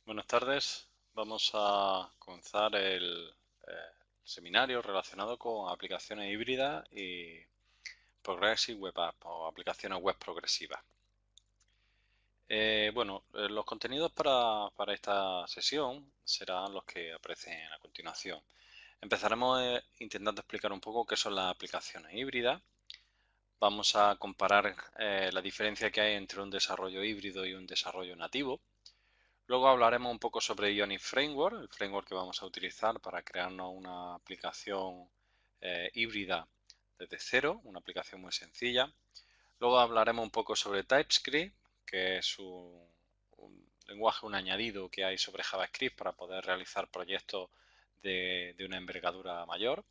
Buenas tardes. Vamos a comenzar el seminario relacionado con aplicaciones híbridas y Progressive Web App o aplicaciones web progresivas. Los contenidos para esta sesión serán los que aparecen a continuación. Empezaremos intentando explicar un poco qué son las aplicaciones híbridas. Vamos a comparar la diferencia que hay entre un desarrollo híbrido y un desarrollo nativo. Luego hablaremos un poco sobre Ionic Framework, el framework que vamos a utilizar para crearnos una aplicación híbrida desde cero, una aplicación muy sencilla. Luego hablaremos un poco sobre TypeScript, que es un lenguaje, un añadido que hay sobre JavaScript para poder realizar proyectos de una envergadura mayor.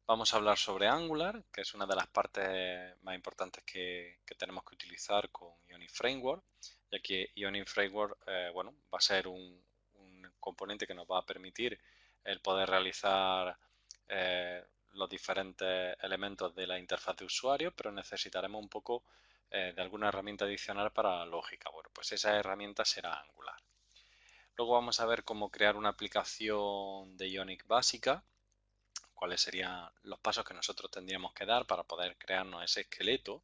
Vamos a hablar sobre Angular, que es una de las partes más importantes que tenemos que utilizar con Ionic Framework, ya que Ionic Framework va a ser un componente que nos va a permitir el poder realizar los diferentes elementos de la interfaz de usuario, pero necesitaremos un poco de alguna herramienta adicional para la lógica. Bueno, pues esa herramienta será Angular. Luego vamos a ver cómo crear una aplicación de Ionic básica, cuáles serían los pasos que nosotros tendríamos que dar para poder crearnos ese esqueleto,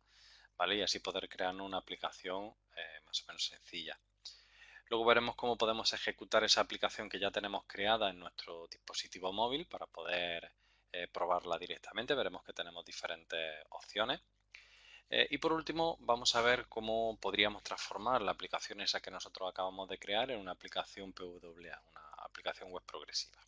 ¿vale? Y así poder crearnos una aplicación más o menos sencilla. Luego veremos cómo podemos ejecutar esa aplicación que ya tenemos creada en nuestro dispositivo móvil para poder probarla directamente. Veremos que tenemos diferentes opciones. Y por último, vamos a ver cómo podríamos transformar la aplicación esa que nosotros acabamos de crear en una aplicación PWA, una aplicación web progresiva.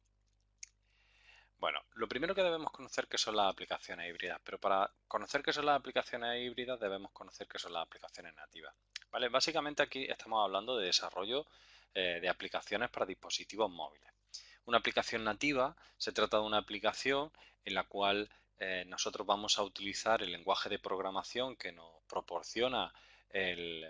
Bueno, lo primero que debemos conocer que son las aplicaciones híbridas, pero para conocer qué son las aplicaciones híbridas debemos conocer qué son las aplicaciones nativas. ¿Vale? Básicamente aquí estamos hablando de desarrollo de aplicaciones para dispositivos móviles. Una aplicación nativa se trata de una aplicación en la cual nosotros vamos a utilizar el lenguaje de programación que nos proporciona el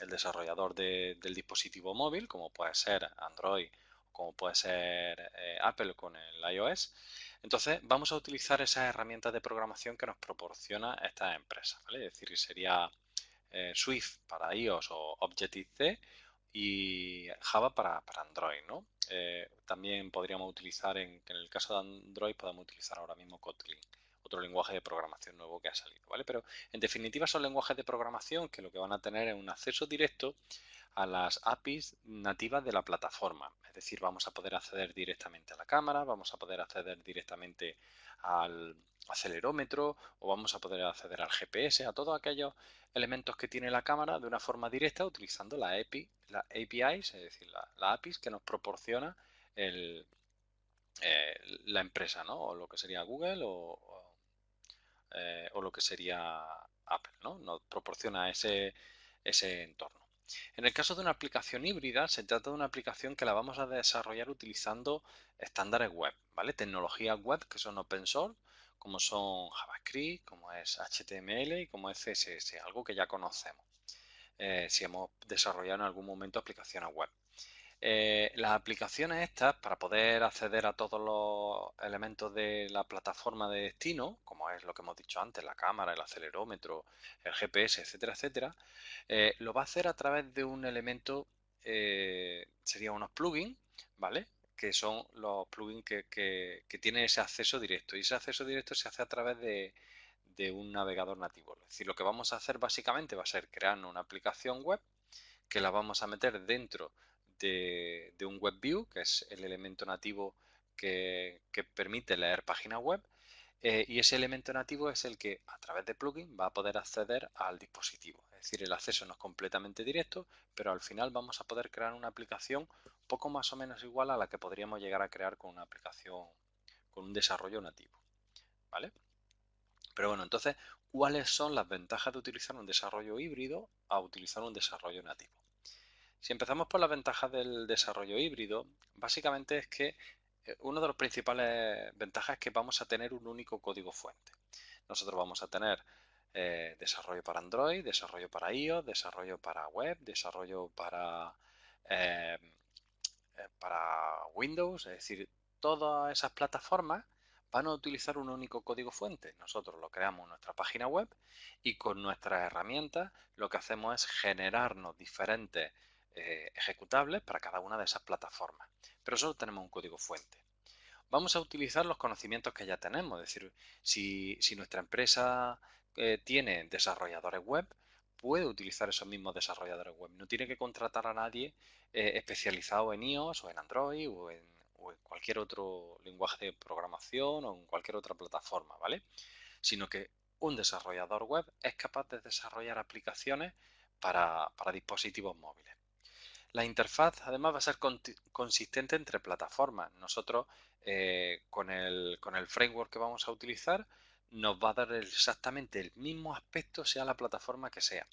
desarrollador del dispositivo móvil, como puede ser Android, como puede ser Apple con el iOS. Entonces vamos a utilizar esas herramientas de programación que nos proporciona esta empresa, ¿vale? Es decir, sería Swift para iOS o Objective-C y Java para Android, ¿no? También podríamos utilizar, en el caso de Android, podemos utilizar ahora mismo Kotlin, otro lenguaje de programación nuevo que ha salido, ¿vale? Pero en definitiva son lenguajes de programación que lo que van a tener es un acceso directo a las APIs nativas de la plataforma. Es decir, vamos a poder acceder directamente a la cámara, vamos a poder acceder directamente al acelerómetro o vamos a poder acceder al GPS, a todos aquellos elementos que tiene la cámara de una forma directa utilizando la APIs, es decir, la APIs que nos proporciona el, la empresa, ¿no? O lo que sería Google o lo que sería Apple, ¿no? Nos proporciona ese entorno. En el caso de una aplicación híbrida, se trata de una aplicación que la vamos a desarrollar utilizando estándares web, ¿vale? Tecnologías web que son open source, como son JavaScript, como es HTML y como es CSS, algo que ya conocemos si hemos desarrollado en algún momento aplicaciones web. Las aplicaciones estas, para poder acceder a todos los elementos de la plataforma de destino, como es lo que hemos dicho antes, la cámara, el acelerómetro, el GPS, etcétera, etcétera, lo va a hacer a través de un elemento, serían unos plugins, ¿vale? Que son los plugins que tienen ese acceso directo. Y ese acceso directo se hace a través de un navegador nativo. Es decir, lo que vamos a hacer básicamente va a ser crear una aplicación web que la vamos a meter dentro de un web view, que es el elemento nativo que permite leer páginas web, y ese elemento nativo es el que a través de plugin va a poder acceder al dispositivo. Es decir, el acceso no es completamente directo, pero al final vamos a poder crear una aplicación poco más o menos igual a la que podríamos llegar a crear con una aplicación, con un desarrollo nativo. ¿Vale? Pero bueno, entonces, ¿cuáles son las ventajas de utilizar un desarrollo híbrido a utilizar un desarrollo nativo? Si empezamos por las ventajas del desarrollo híbrido, básicamente es que una de las principales ventajas es que vamos a tener un único código fuente. Nosotros vamos a tener desarrollo para Android, desarrollo para iOS, desarrollo para web, desarrollo eh, para Windows, es decir, todas esas plataformas van a utilizar un único código fuente. Nosotros lo creamos en nuestra página web y con nuestras herramientas lo que hacemos es generarnos diferentes ejecutables para cada una de esas plataformas, pero solo tenemos un código fuente. Vamos a utilizar los conocimientos que ya tenemos, es decir, si nuestra empresa tiene desarrolladores web, puede utilizar esos mismos desarrolladores web, no tiene que contratar a nadie especializado en iOS o en Android o en cualquier otro lenguaje de programación o en cualquier otra plataforma, ¿vale? Sino que un desarrollador web es capaz de desarrollar aplicaciones para dispositivos móviles. La interfaz además va a ser consistente entre plataformas. Nosotros con el framework que vamos a utilizar nos va a dar exactamente el mismo aspecto sea la plataforma que sea.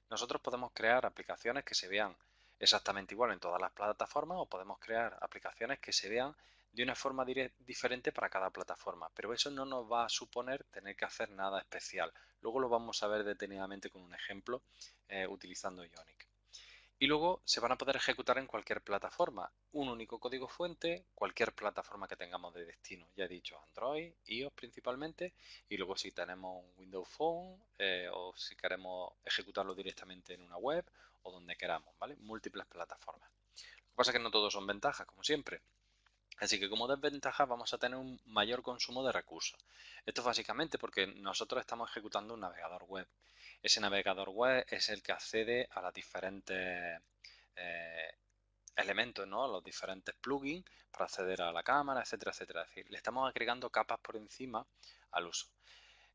Nosotros podemos crear aplicaciones que se vean exactamente igual en todas las plataformas o podemos crear aplicaciones que se vean de una forma diferente para cada plataforma, pero eso no nos va a suponer tener que hacer nada especial. Luego lo vamos a ver detenidamente con un ejemplo utilizando Ionic. Y luego se van a poder ejecutar en cualquier plataforma. Un único código fuente, cualquier plataforma que tengamos de destino. Ya he dicho Android, iOS principalmente. Y luego si tenemos un Windows Phone o si queremos ejecutarlo directamente en una web o donde queramos, ¿vale? Múltiples plataformas. Lo que pasa es que no todos son ventajas, como siempre. Así que como desventaja vamos a tener un mayor consumo de recursos. Esto es básicamente porque nosotros estamos ejecutando un navegador web. Ese navegador web es el que accede a los diferentes eh, elementos, ¿no? Los diferentes plugins para acceder a la cámara, etcétera, etcétera. Es decir, le estamos agregando capas por encima al uso.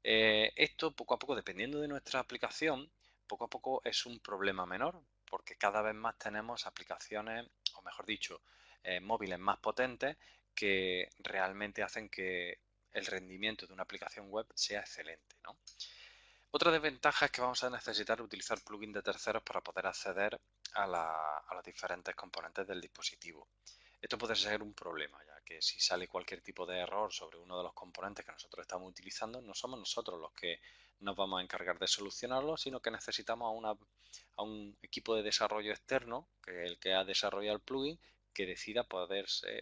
Esto poco a poco, dependiendo de nuestra aplicación, poco a poco es un problema menor, porque cada vez más tenemos aplicaciones, o mejor dicho, móviles más potentes que realmente hacen que el rendimiento de una aplicación web sea excelente, ¿no? Otra desventaja es que vamos a necesitar utilizar plugins de terceros para poder acceder a los diferentes componentes del dispositivo. Esto puede ser un problema, ya que si sale cualquier tipo de error sobre uno de los componentes que nosotros estamos utilizando, no somos nosotros los que nos vamos a encargar de solucionarlo, sino que necesitamos a un equipo de desarrollo externo, que es el que ha desarrollado el plugin, que decida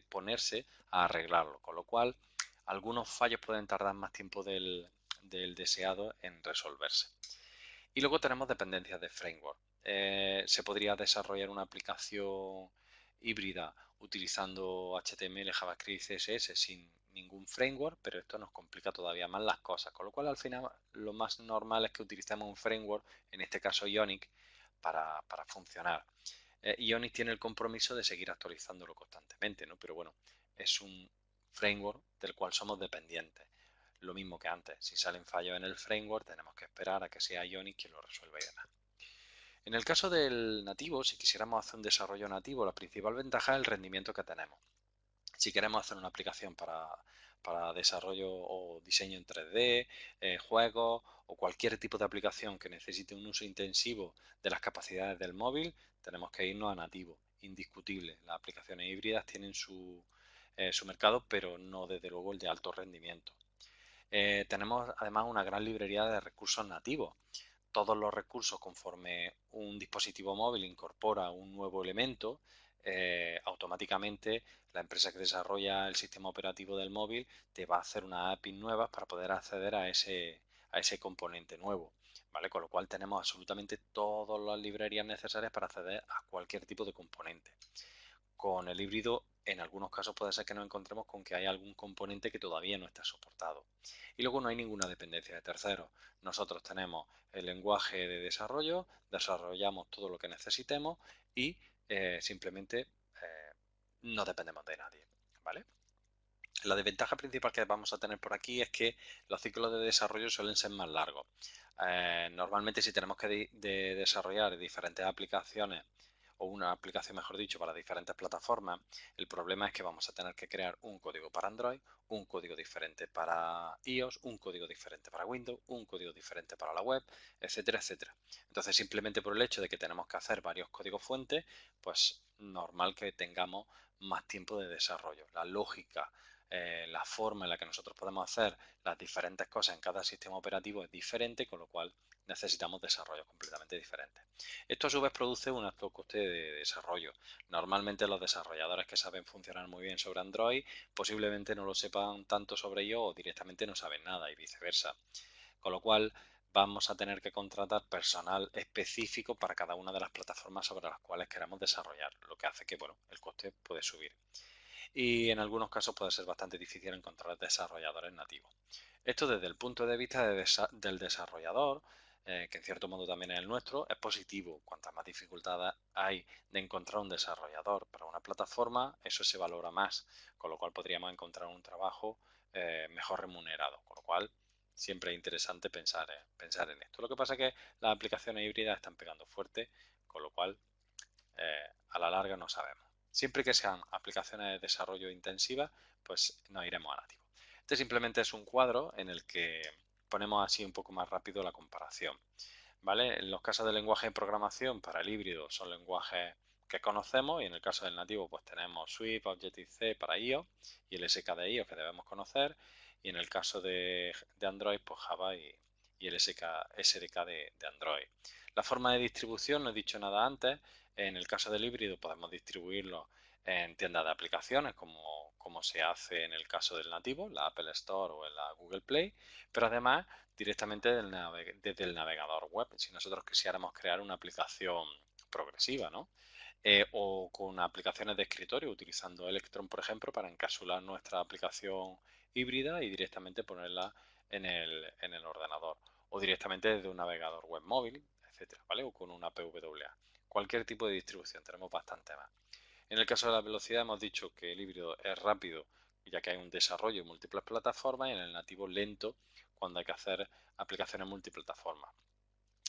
ponerse a arreglarlo. Con lo cual, algunos fallos pueden tardar más tiempo del deseado en resolverse. Y luego tenemos dependencias de framework. Se podría desarrollar una aplicación híbrida utilizando HTML, JavaScript y CSS sin ningún framework, pero esto nos complica todavía más las cosas, con lo cual al final lo más normal es que utilicemos un framework, en este caso Ionic, para funcionar. Ionic tiene el compromiso de seguir actualizándolo constantemente, ¿no? Pero bueno, es un framework del cual somos dependientes. Lo mismo que antes, si salen fallos en el framework tenemos que esperar a que sea Ionic quien lo resuelva y demás. En el caso del nativo, si quisiéramos hacer un desarrollo nativo, la principal ventaja es el rendimiento que tenemos. Si queremos hacer una aplicación para desarrollo o diseño en 3D, juegos o cualquier tipo de aplicación que necesite un uso intensivo de las capacidades del móvil, tenemos que irnos a nativo, indiscutible. Las aplicaciones híbridas tienen su mercado, pero no desde luego el de alto rendimiento. Tenemos además una gran librería de recursos nativos. Todos los recursos, conforme un dispositivo móvil incorpora un nuevo elemento, automáticamente la empresa que desarrolla el sistema operativo del móvil te va a hacer unas APIs nuevas para poder acceder a ese componente nuevo. ¿Vale? Con lo cual tenemos absolutamente todas las librerías necesarias para acceder a cualquier tipo de componente. Con el híbrido, en algunos casos puede ser que nos encontremos con que hay algún componente que todavía no está soportado. Y luego no hay ninguna dependencia de terceros. Nosotros tenemos el lenguaje de desarrollo, desarrollamos todo lo que necesitemos y simplemente no dependemos de nadie. ¿Vale? La desventaja principal que vamos a tener por aquí es que los ciclos de desarrollo suelen ser más largos. Normalmente si tenemos que desarrollar diferentes aplicaciones o una aplicación, mejor dicho, para diferentes plataformas, el problema es que vamos a tener que crear un código para Android, un código diferente para iOS, un código diferente para Windows, un código diferente para la web, etcétera, etcétera. Entonces, simplemente por el hecho de que tenemos que hacer varios códigos fuentes, pues normal que tengamos más tiempo de desarrollo. La lógica, la forma en la que nosotros podemos hacer las diferentes cosas en cada sistema operativo es diferente, con lo cual necesitamos desarrollos completamente diferentes. Esto a su vez produce un alto coste de desarrollo. Normalmente los desarrolladores que saben funcionar muy bien sobre Android posiblemente no lo sepan tanto sobre ello o directamente no saben nada y viceversa. Con lo cual vamos a tener que contratar personal específico para cada una de las plataformas sobre las cuales queramos desarrollar, lo que hace que, bueno, el coste puede subir. Y en algunos casos puede ser bastante difícil encontrar desarrolladores nativos. Esto desde el punto de vista del desarrollador, que en cierto modo también es el nuestro, es positivo. Cuantas más dificultades hay de encontrar un desarrollador para una plataforma, eso se valora más, con lo cual podríamos encontrar un trabajo mejor remunerado, con lo cual siempre es interesante pensar en esto. Lo que pasa es que las aplicaciones híbridas están pegando fuerte, con lo cual a la larga no sabemos. Siempre que sean aplicaciones de desarrollo intensivas, pues nos iremos a nativo. Este simplemente es un cuadro en el que ponemos así un poco más rápido la comparación. ¿Vale? En los casos de lenguaje de programación para el híbrido son lenguajes que conocemos y en el caso del nativo pues tenemos Swift, Objective-C para iOS y el SK de iOS que debemos conocer y en el caso de Android pues Java y el SDK de Android. La forma de distribución, no he dicho nada antes, en el caso del híbrido podemos distribuirlo en tiendas de aplicaciones como se hace en el caso del nativo, la Apple Store o en la Google Play, pero además directamente desde el navegador web. Si nosotros quisiéramos crear una aplicación progresiva, ¿no? O con aplicaciones de escritorio, utilizando Electron, por ejemplo, para encapsular nuestra aplicación híbrida y directamente ponerla en el ordenador. O directamente desde un navegador web móvil, etcétera, ¿vale? O con una PWA. Cualquier tipo de distribución, tenemos bastante más. En el caso de la velocidad hemos dicho que el híbrido es rápido ya que hay un desarrollo en múltiples plataformas y en el nativo lento cuando hay que hacer aplicaciones multiplataformas.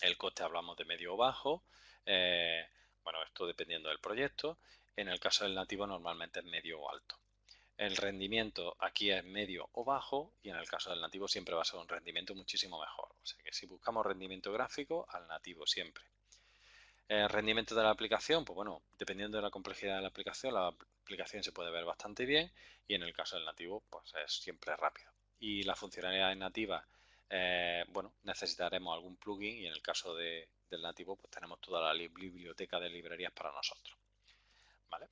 El coste hablamos de medio o bajo, eh, bueno, esto dependiendo del proyecto. En el caso del nativo normalmente es medio o alto. El rendimiento aquí es medio o bajo y en el caso del nativo siempre va a ser un rendimiento muchísimo mejor. O sea que si buscamos rendimiento gráfico, al nativo siempre. El rendimiento de la aplicación, pues bueno, dependiendo de la complejidad de la aplicación se puede ver bastante bien y en el caso del nativo, pues es siempre rápido. Y las funcionalidades nativas, bueno, necesitaremos algún plugin y en el caso del nativo, pues tenemos toda la biblioteca de librerías para nosotros. ¿Vale?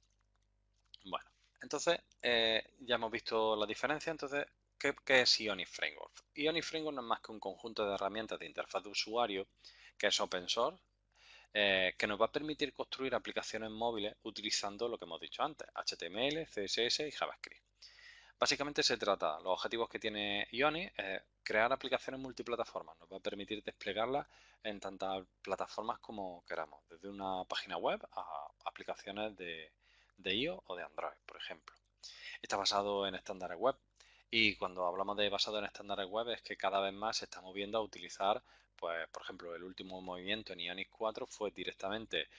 Bueno, entonces ya hemos visto la diferencia. Entonces, ¿qué es Ionic Framework? Ionic Framework no es más que un conjunto de herramientas de interfaz de usuario que es open source que nos va a permitir construir aplicaciones móviles utilizando lo que hemos dicho antes, HTML, CSS y JavaScript. Básicamente se trata, los objetivos que tiene Ionic es crear aplicaciones multiplataformas, nos va a permitir desplegarlas en tantas plataformas como queramos, desde una página web a aplicaciones de iOS o de Android, por ejemplo. Está basado en estándares web y cuando hablamos de basado en estándares web es que cada vez más se está moviendo a utilizar, pues, por ejemplo, el último movimiento en Ionic 4 fue directamente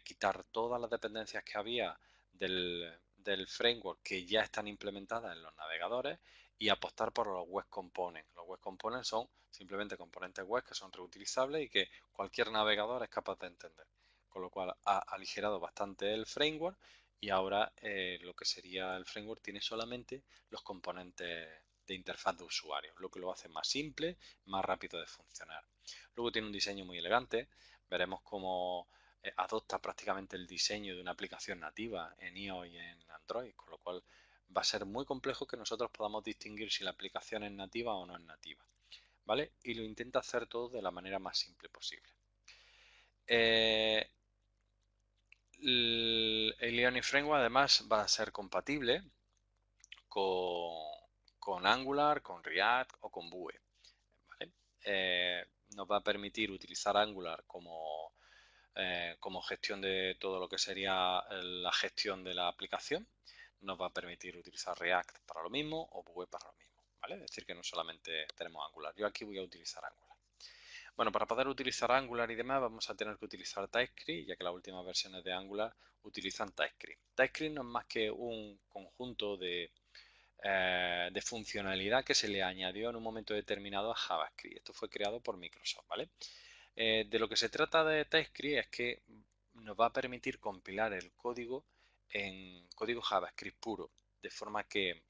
quitar todas las dependencias que había del framework que ya están implementadas en los navegadores y apostar por los web components. Los web components son simplemente componentes web que son reutilizables y que cualquier navegador es capaz de entender. Con lo cual ha aligerado bastante el framework y ahora lo que sería el framework tiene solamente los componentes de interfaz de usuario, lo que lo hace más simple, más rápido de funcionar. Luego tiene un diseño muy elegante, veremos cómo adopta prácticamente el diseño de una aplicación nativa en iOS y en Android, con lo cual va a ser muy complejo que nosotros podamos distinguir si la aplicación es nativa o no es nativa, ¿vale? Y lo intenta hacer todo de la manera más simple posible. El Ionic Framework además va a ser compatible con, con Angular, con React o con Vue. ¿Vale? Nos va a permitir utilizar Angular como gestión de todo lo que sería la gestión de la aplicación. Nos va a permitir utilizar React para lo mismo o Vue para lo mismo. ¿Vale? Es decir, que no solamente tenemos Angular. Yo aquí voy a utilizar Angular. Bueno, para poder utilizar Angular y demás vamos a tener que utilizar TypeScript, ya que las últimas versiones de Angular utilizan TypeScript. TypeScript no es más que un conjunto de funcionalidad que se le añadió en un momento determinado a JavaScript. Esto fue creado por Microsoft, ¿vale? De lo que se trata de TypeScript es que nos va a permitir compilar el código en código JavaScript puro, de forma que,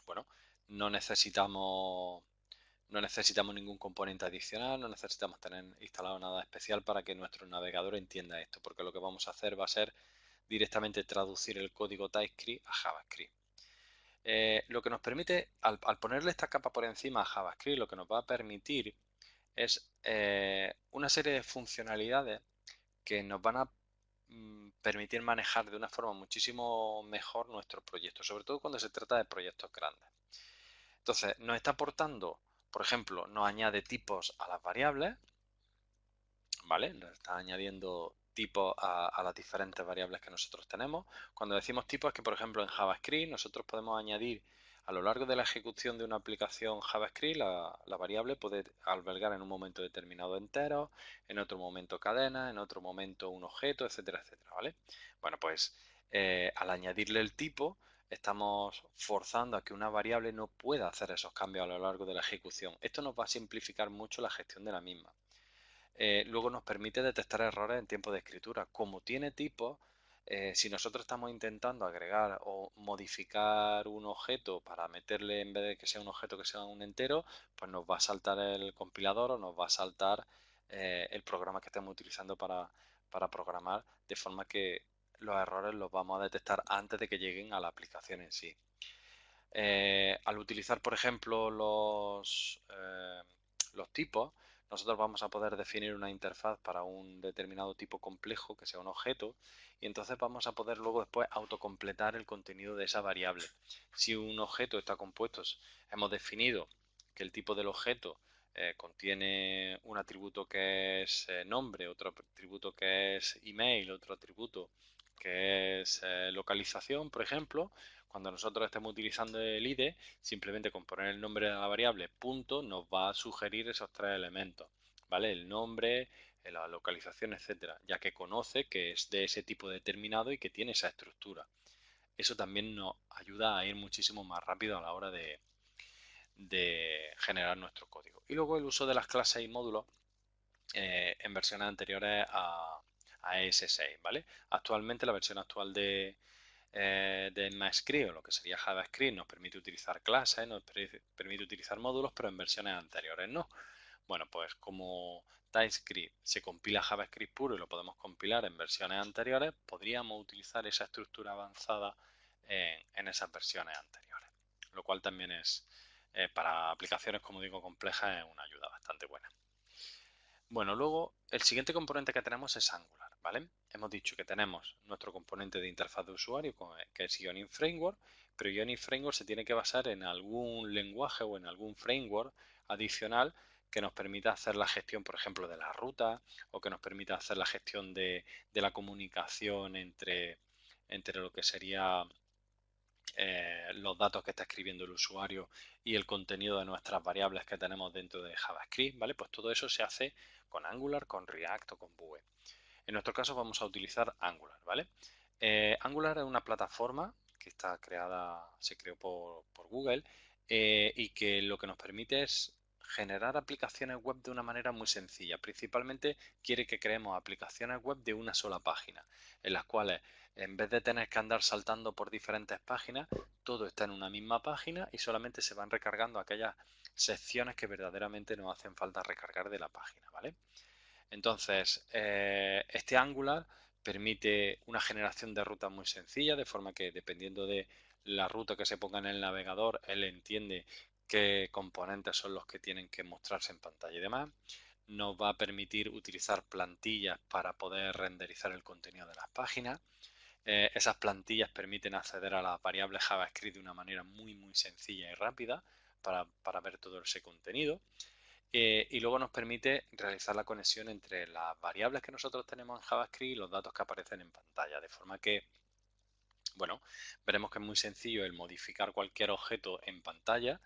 bueno, no necesitamos no necesitamos ningún componente adicional, no necesitamos tener instalado nada especial para que nuestro navegador entienda esto, porque lo que vamos a hacer va a ser directamente traducir el código TypeScript a JavaScript. Lo que nos permite, al ponerle esta capa por encima a JavaScript, lo que nos va a permitir es una serie de funcionalidades que nos van a permitir manejar de una forma muchísimo mejor nuestros proyectos, sobre todo cuando se trata de proyectos grandes. Entonces, nos está aportando, por ejemplo, nos añade tipos a las variables, ¿vale? Nos está añadiendo tipos a las diferentes variables que nosotros tenemos. Cuando decimos tipos es que, por ejemplo, en JavaScript nosotros podemos añadir a lo largo de la ejecución de una aplicación JavaScript, la variable puede albergar en un momento determinado enteros, en otro momento cadenas, en otro momento un objeto, etcétera, etcétera, ¿vale? Bueno, pues al añadirle el tipo, estamos forzando a que una variable no pueda hacer esos cambios a lo largo de la ejecución. Esto nos va a simplificar mucho la gestión de la misma. Luego nos permite detectar errores en tiempo de escritura. Como tiene tipos, si nosotros estamos intentando agregar o modificar un objeto para meterle, en vez de que sea un objeto, que sea un entero, pues nos va a saltar el compilador o nos va a saltar el programa que estemos utilizando para programar, de forma que los errores los vamos a detectar antes de que lleguen a la aplicación en sí. Al utilizar, por ejemplo, los tipos, nosotros vamos a poder definir una interfaz para un determinado tipo complejo, que sea un objeto, y entonces vamos a poder luego después autocompletar el contenido de esa variable. Si un objeto está compuesto, hemos definido que el tipo del objeto contiene un atributo que es nombre, otro atributo que es email, otro atributo que es localización, por ejemplo. Cuando nosotros estemos utilizando el IDE, simplemente con poner el nombre de la variable punto nos va a sugerir esos tres elementos, ¿vale? El nombre, la localización, etcétera, ya que conoce que es de ese tipo determinado y que tiene esa estructura. Eso también nos ayuda a ir muchísimo más rápido a la hora de generar nuestro código. Y luego el uso de las clases y módulos en versiones anteriores a ES6, ¿vale? Actualmente la versión actual de MyScript o lo que sería JavaScript nos permite utilizar clases, nos permite utilizar módulos, pero en versiones anteriores no. Bueno, pues como TypeScript se compila JavaScript puro y lo podemos compilar en versiones anteriores, podríamos utilizar esa estructura avanzada en esas versiones anteriores, lo cual también es, para aplicaciones, como digo, complejas, es una ayuda bastante buena. Bueno, luego el siguiente componente que tenemos es Angular, ¿vale? Hemos dicho que tenemos nuestro componente de interfaz de usuario, que es Ionic Framework, pero Ionic Framework se tiene que basar en algún lenguaje o en algún framework adicional que nos permita hacer la gestión, por ejemplo, de la ruta o que nos permita hacer la gestión de la comunicación entre lo que sería los datos que está escribiendo el usuario y el contenido de nuestras variables que tenemos dentro de JavaScript, ¿vale? Pues todo eso se hace con Angular, con React o con Vue. En nuestro caso vamos a utilizar Angular, ¿vale? Angular es una plataforma que está creada, se creó por Google y que lo que nos permite es generar aplicaciones web de una manera muy sencilla. Principalmente quiere que creemos aplicaciones web de una sola página, en las cuales en vez de tener que andar saltando por diferentes páginas, todo está en una misma página y solamente se van recargando aquellas secciones que verdaderamente nos hacen falta recargar de la página, ¿vale? Entonces, este Angular permite una generación de rutas muy sencilla, de forma que dependiendo de la ruta que se ponga en el navegador, él entiende qué componentes son los que tienen que mostrarse en pantalla y demás. Nos va a permitir utilizar plantillas para poder renderizar el contenido de las páginas. Esas plantillas permiten acceder a las variables JavaScript de una manera muy sencilla y rápida para ver todo ese contenido. Y luego nos permite realizar la conexión entre las variables que nosotros tenemos en JavaScript y los datos que aparecen en pantalla. De forma que, bueno, veremos que es muy sencillo el modificar cualquier objeto en pantalla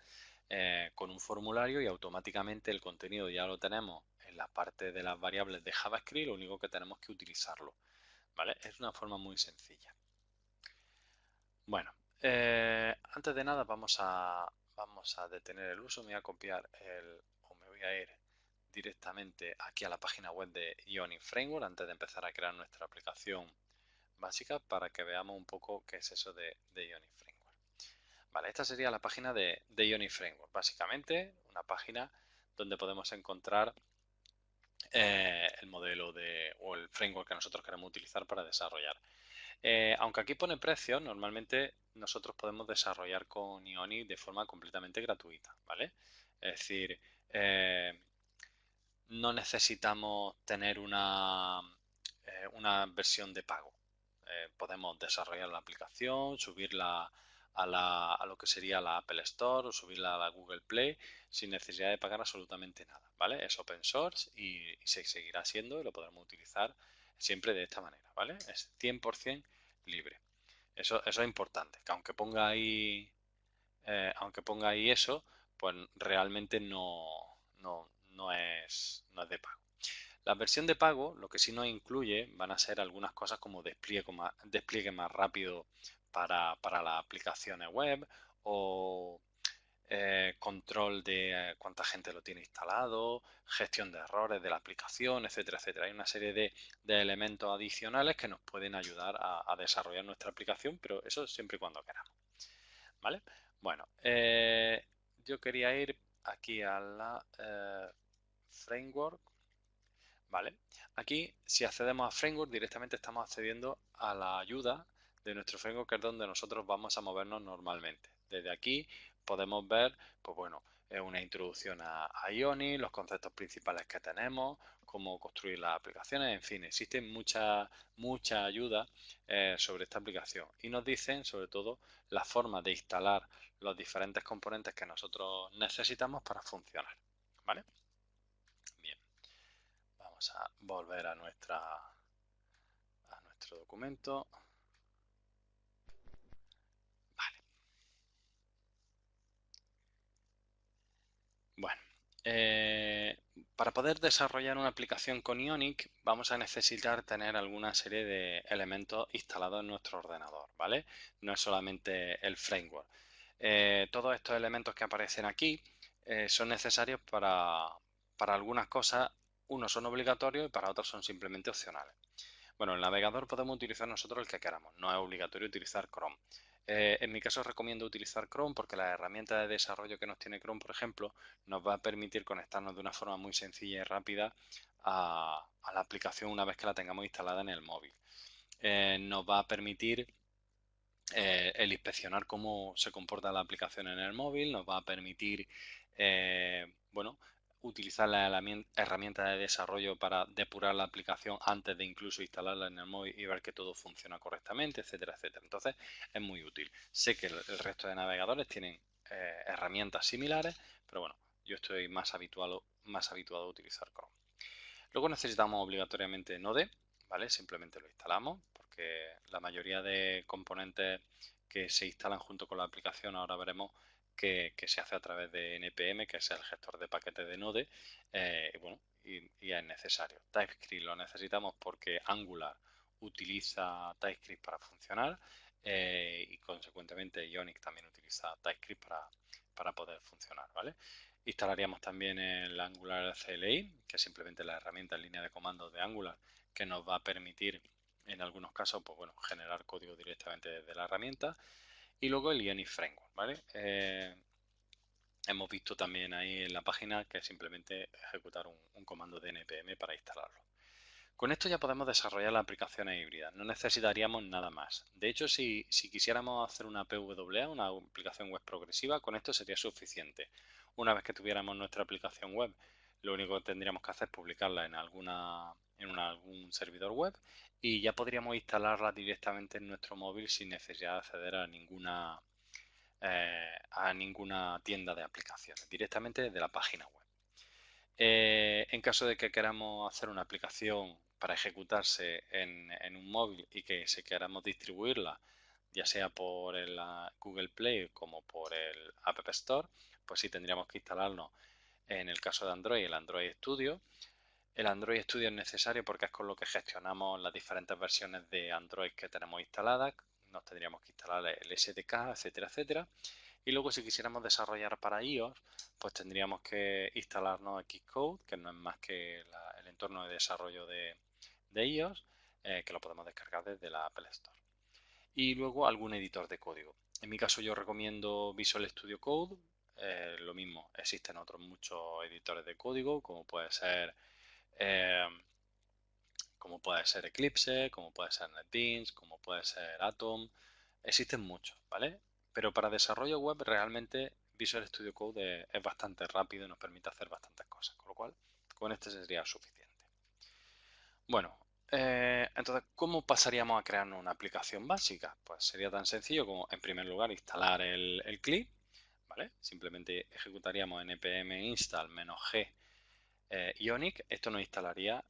con un formulario y automáticamente el contenido ya lo tenemos en la parte de las variables de JavaScript, lo único que tenemos que utilizarlo, ¿vale? Es una forma muy sencilla. Bueno, antes de nada vamos a detener el uso. Me voy a copiar o me voy a ir directamente aquí a la página web de Ionic Framework antes de empezar a crear nuestra aplicación básica para que veamos un poco qué es eso de Ionic Framework. Vale, esta sería la página de Ionic Framework. Básicamente una página donde podemos encontrar el modelo o el framework que nosotros queremos utilizar para desarrollar. Aunque aquí pone precios, normalmente nosotros podemos desarrollar con Ionic de forma completamente gratuita, ¿vale? Es decir, no necesitamos tener una versión de pago. Podemos desarrollar la aplicación, subirla a lo que sería la Apple Store o subirla a la Google Play sin necesidad de pagar absolutamente nada, ¿vale? Es open source y se seguirá haciendo y lo podremos utilizar siempre de esta manera, ¿vale? Es 100% libre. Eso es importante, que aunque ponga ahí eso, pues realmente no es de pago. La versión de pago, lo que sí nos incluye, van a ser algunas cosas como despliegue más rápido para las aplicaciones web o control de cuánta gente lo tiene instalado, gestión de errores de la aplicación, etcétera, etcétera. Hay una serie de elementos adicionales que nos pueden ayudar a desarrollar nuestra aplicación, pero eso siempre y cuando queramos. ¿Vale? Bueno, yo quería ir aquí a la framework. ¿Vale? Aquí, si accedemos a framework, directamente estamos accediendo a la ayuda de nuestro framework, que es donde nosotros vamos a movernos normalmente. Desde aquí podemos ver, pues bueno, una introducción a Ionic, los conceptos principales que tenemos, cómo construir las aplicaciones, en fin, existe mucha ayuda sobre esta aplicación y nos dicen, sobre todo, la forma de instalar los diferentes componentes que nosotros necesitamos para funcionar. ¿Vale? Bien. Vamos a volver a nuestro documento. Vale. Bueno, para poder desarrollar una aplicación con Ionic vamos a necesitar tener alguna serie de elementos instalados en nuestro ordenador, ¿vale? No es solamente el framework. Todos estos elementos que aparecen aquí son necesarios para algunas cosas. Unos son obligatorios y para otros son simplemente opcionales. Bueno, el navegador podemos utilizar nosotros el que queramos, no es obligatorio utilizar Chrome. En mi caso recomiendo utilizar Chrome porque la herramienta de desarrollo que nos tiene Chrome, por ejemplo, nos va a permitir conectarnos de una forma muy sencilla y rápida a la aplicación una vez que la tengamos instalada en el móvil. Nos va a permitir el inspeccionar cómo se comporta la aplicación en el móvil, nos va a permitir, bueno, utilizar la herramienta de desarrollo para depurar la aplicación antes de incluso instalarla en el móvil y ver que todo funciona correctamente, etcétera, etcétera. Entonces es muy útil. Sé que el resto de navegadores tienen herramientas similares, pero bueno, yo estoy más habituado a utilizar Chrome. Luego necesitamos obligatoriamente Node, ¿vale? Simplemente lo instalamos porque la mayoría de componentes que se instalan junto con la aplicación ahora veremos que se hace a través de NPM, que es el gestor de paquetes de Node, y bueno, y es necesario. TypeScript lo necesitamos porque Angular utiliza TypeScript para funcionar y consecuentemente Ionic también utiliza TypeScript para poder funcionar, ¿vale? Instalaríamos también el Angular CLI, que es simplemente la herramienta en línea de comandos de Angular que nos va a permitir en algunos casos pues bueno, generar código directamente desde la herramienta. Y luego el Ionic Framework, ¿vale? Hemos visto también ahí en la página que es simplemente ejecutar un comando de npm para instalarlo. Con esto ya podemos desarrollar las aplicaciones híbridas, no necesitaríamos nada más. De hecho, si quisiéramos hacer una PWA, una aplicación web progresiva, con esto sería suficiente. Una vez que tuviéramos nuestra aplicación web, lo único que tendríamos que hacer es publicarla en algún servidor web y ya podríamos instalarla directamente en nuestro móvil sin necesidad de acceder a ninguna tienda de aplicaciones, directamente desde la página web. En caso de que queramos hacer una aplicación para ejecutarse en un móvil y que se queramos distribuirla, ya sea por el Google Play como por el App Store, pues sí tendríamos que instalarnos, en el caso de Android, el Android Studio. El Android Studio es necesario porque es con lo que gestionamos las diferentes versiones de Android que tenemos instaladas. Nos tendríamos que instalar el SDK, etcétera, etcétera. Y luego si quisiéramos desarrollar para iOS, pues tendríamos que instalarnos Xcode, que no es más que el entorno de desarrollo de iOS, que lo podemos descargar desde la Apple Store. Y luego algún editor de código. En mi caso yo recomiendo Visual Studio Code. Lo mismo, existen otros muchos editores de código, eh, como puede ser Eclipse, como puede ser NetBeans, como puede ser Atom. Existen muchos, ¿vale? Pero para desarrollo web realmente Visual Studio Code es bastante rápido y nos permite hacer bastantes cosas. Con lo cual, Con este sería suficiente. Bueno, entonces, ¿cómo pasaríamos a crearnos una aplicación básica? Pues sería tan sencillo como, en primer lugar, instalar el CLI, ¿vale? Simplemente ejecutaríamos npm install -g Ionic. Esto nos instalaría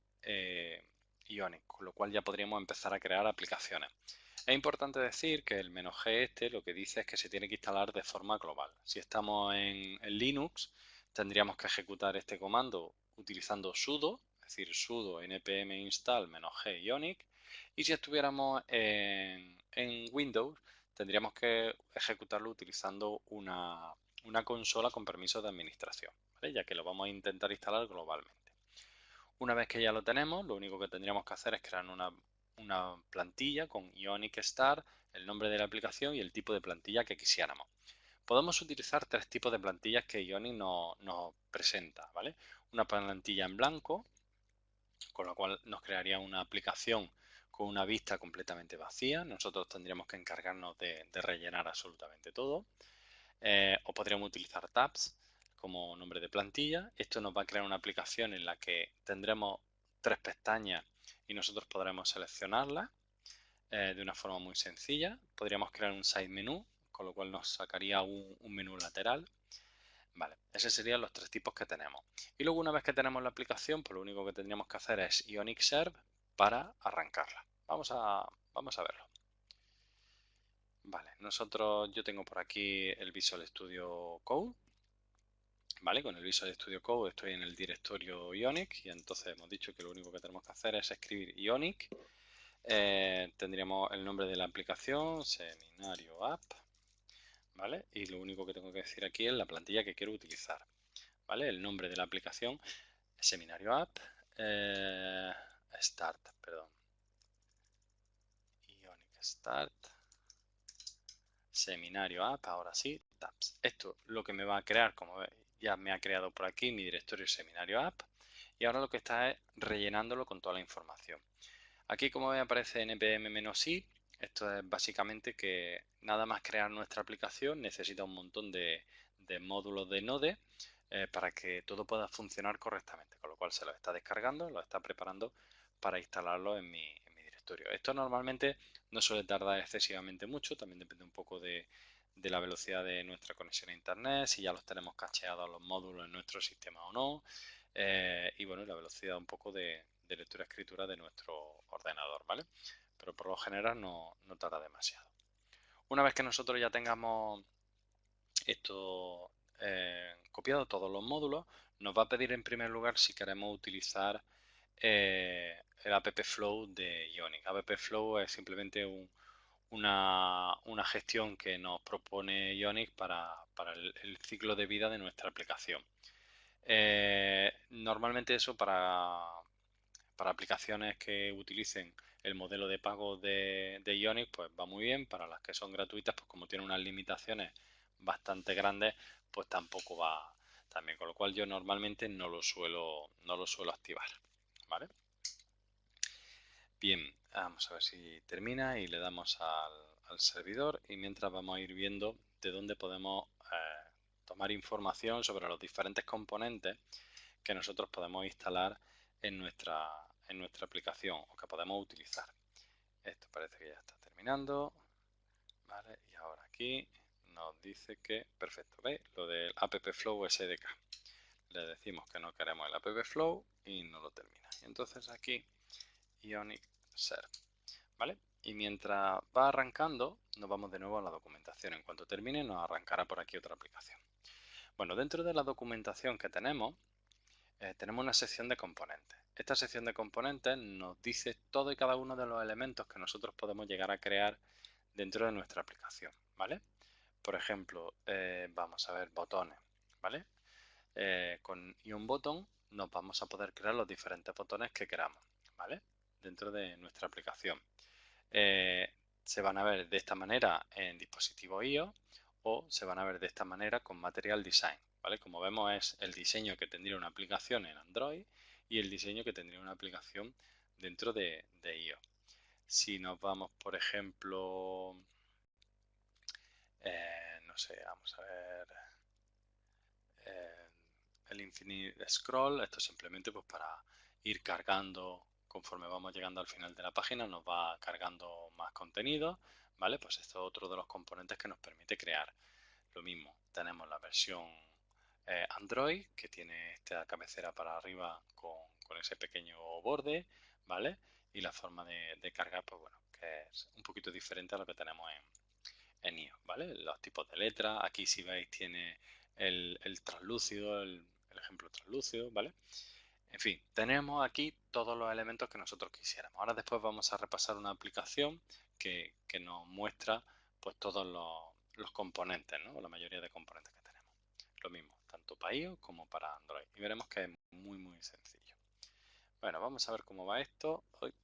Ionic, con lo cual ya podríamos empezar a crear aplicaciones. Es importante decir que el "-g" este lo que dice es que se tiene que instalar de forma global. Si estamos en Linux, tendríamos que ejecutar este comando utilizando sudo, es decir, sudo npm install -g Ionic. Y si estuviéramos en Windows, tendríamos que ejecutarlo utilizando una consola con permiso de administración, ¿vale? Ya que lo vamos a intentar instalar globalmente. Una vez que ya lo tenemos, lo único que tendríamos que hacer es crear una plantilla con Ionic Start, el nombre de la aplicación y el tipo de plantilla que quisiéramos. Podemos utilizar tres tipos de plantillas que Ionic nos presenta, ¿vale? Una plantilla en blanco, con la cual nos crearía una aplicación con una vista completamente vacía. Nosotros tendríamos que encargarnos de rellenar absolutamente todo. O podríamos utilizar tabs como nombre de plantilla. Esto nos va a crear una aplicación en la que tendremos tres pestañas y nosotros podremos seleccionarlas de una forma muy sencilla. Podríamos crear un side menu, con lo cual nos sacaría un menú lateral. Vale, esos serían los tres tipos que tenemos. Y luego, una vez que tenemos la aplicación, pues lo único que tendríamos que hacer es Ionic Serve para arrancarla. Vamos a verlo. Vale, yo tengo por aquí el Visual Studio Code. Vale, con el Visual Studio Code estoy en el directorio Ionic y entonces hemos dicho que lo único que tenemos que hacer es escribir Ionic. Tendríamos el nombre de la aplicación, Seminario App, ¿vale? Y lo único que tengo que decir aquí es la plantilla que quiero utilizar, ¿vale? El nombre de la aplicación, Seminario App, Start, perdón. Ionic Start, Seminario App, ahora sí, Tabs. Esto lo que me va a crear, como veis, ya me ha creado por aquí mi directorio Seminario App y ahora lo que está es rellenándolo con toda la información. Aquí, como veis, aparece npm-i. Esto es básicamente que nada más crear nuestra aplicación necesita un montón de módulos de Node para que todo pueda funcionar correctamente, con lo cual se lo está descargando, lo está preparando para instalarlo en mi directorio. Esto normalmente no suele tardar excesivamente mucho, también depende un poco de la velocidad de nuestra conexión a internet, si ya los tenemos cacheados los módulos en nuestro sistema o no, y bueno, la velocidad un poco de lectura-escritura de nuestro ordenador, ¿vale? Pero por lo general no tarda demasiado. Una vez que nosotros ya tengamos esto copiado, todos los módulos, nos va a pedir en primer lugar si queremos utilizar el app flow de Ionic. App flow es simplemente una gestión que nos propone Ionic para el ciclo de vida de nuestra aplicación. Normalmente eso para aplicaciones que utilicen el modelo de pago de Ionic, pues va muy bien. Para las que son gratuitas, pues como tiene unas limitaciones bastante grandes, pues tampoco va tan bien. Con lo cual yo normalmente no lo suelo activar, ¿vale? Bien, vamos a ver si termina y le damos al servidor, y mientras vamos a ir viendo de dónde podemos tomar información sobre los diferentes componentes que nosotros podemos instalar en nuestra aplicación o que podemos utilizar. Esto parece que ya está terminando, ¿vale? Y ahora aquí nos dice que, perfecto, ¿veis? Lo del appflow SDK. Le decimos que no queremos el appflow y no lo termina. Y entonces aquí Ionic Serve, ¿vale? Y mientras va arrancando, nos vamos de nuevo a la documentación. En cuanto termine, nos arrancará por aquí otra aplicación. Bueno, dentro de la documentación que tenemos una sección de componentes. Esta sección de componentes nos dice todo y cada uno de los elementos que nosotros podemos llegar a crear dentro de nuestra aplicación, ¿vale? Por ejemplo, vamos a ver botones, ¿vale? Con IonButton nos vamos a poder crear los diferentes botones que queramos, ¿vale? Dentro de nuestra aplicación. Se van a ver de esta manera en dispositivos iOS o se van a ver de esta manera con Material Design, ¿vale? Como vemos, es el diseño que tendría una aplicación en Android y el diseño que tendría una aplicación dentro de iOS. Si nos vamos, por ejemplo, no sé, vamos a ver el infinite scroll, esto simplemente pues para ir cargando conforme vamos llegando al final de la página, nos va cargando más contenido, ¿vale? Pues esto es otro de los componentes que nos permite crear. Lo mismo, tenemos la versión Android, que tiene esta cabecera para arriba con ese pequeño borde, ¿vale? Y la forma de cargar, pues bueno, que es un poquito diferente a lo que tenemos en iOS, ¿vale? Los tipos de letras, aquí si veis tiene el translúcido, el ejemplo translúcido, ¿vale? En fin, tenemos aquí todos los elementos que nosotros quisiéramos. Ahora después vamos a repasar una aplicación que nos muestra pues todos los componentes, ¿no? La mayoría de componentes que tenemos. Lo mismo, tanto para iOS como para Android. Y veremos que es muy sencillo. Bueno, vamos a ver cómo va esto. Uy,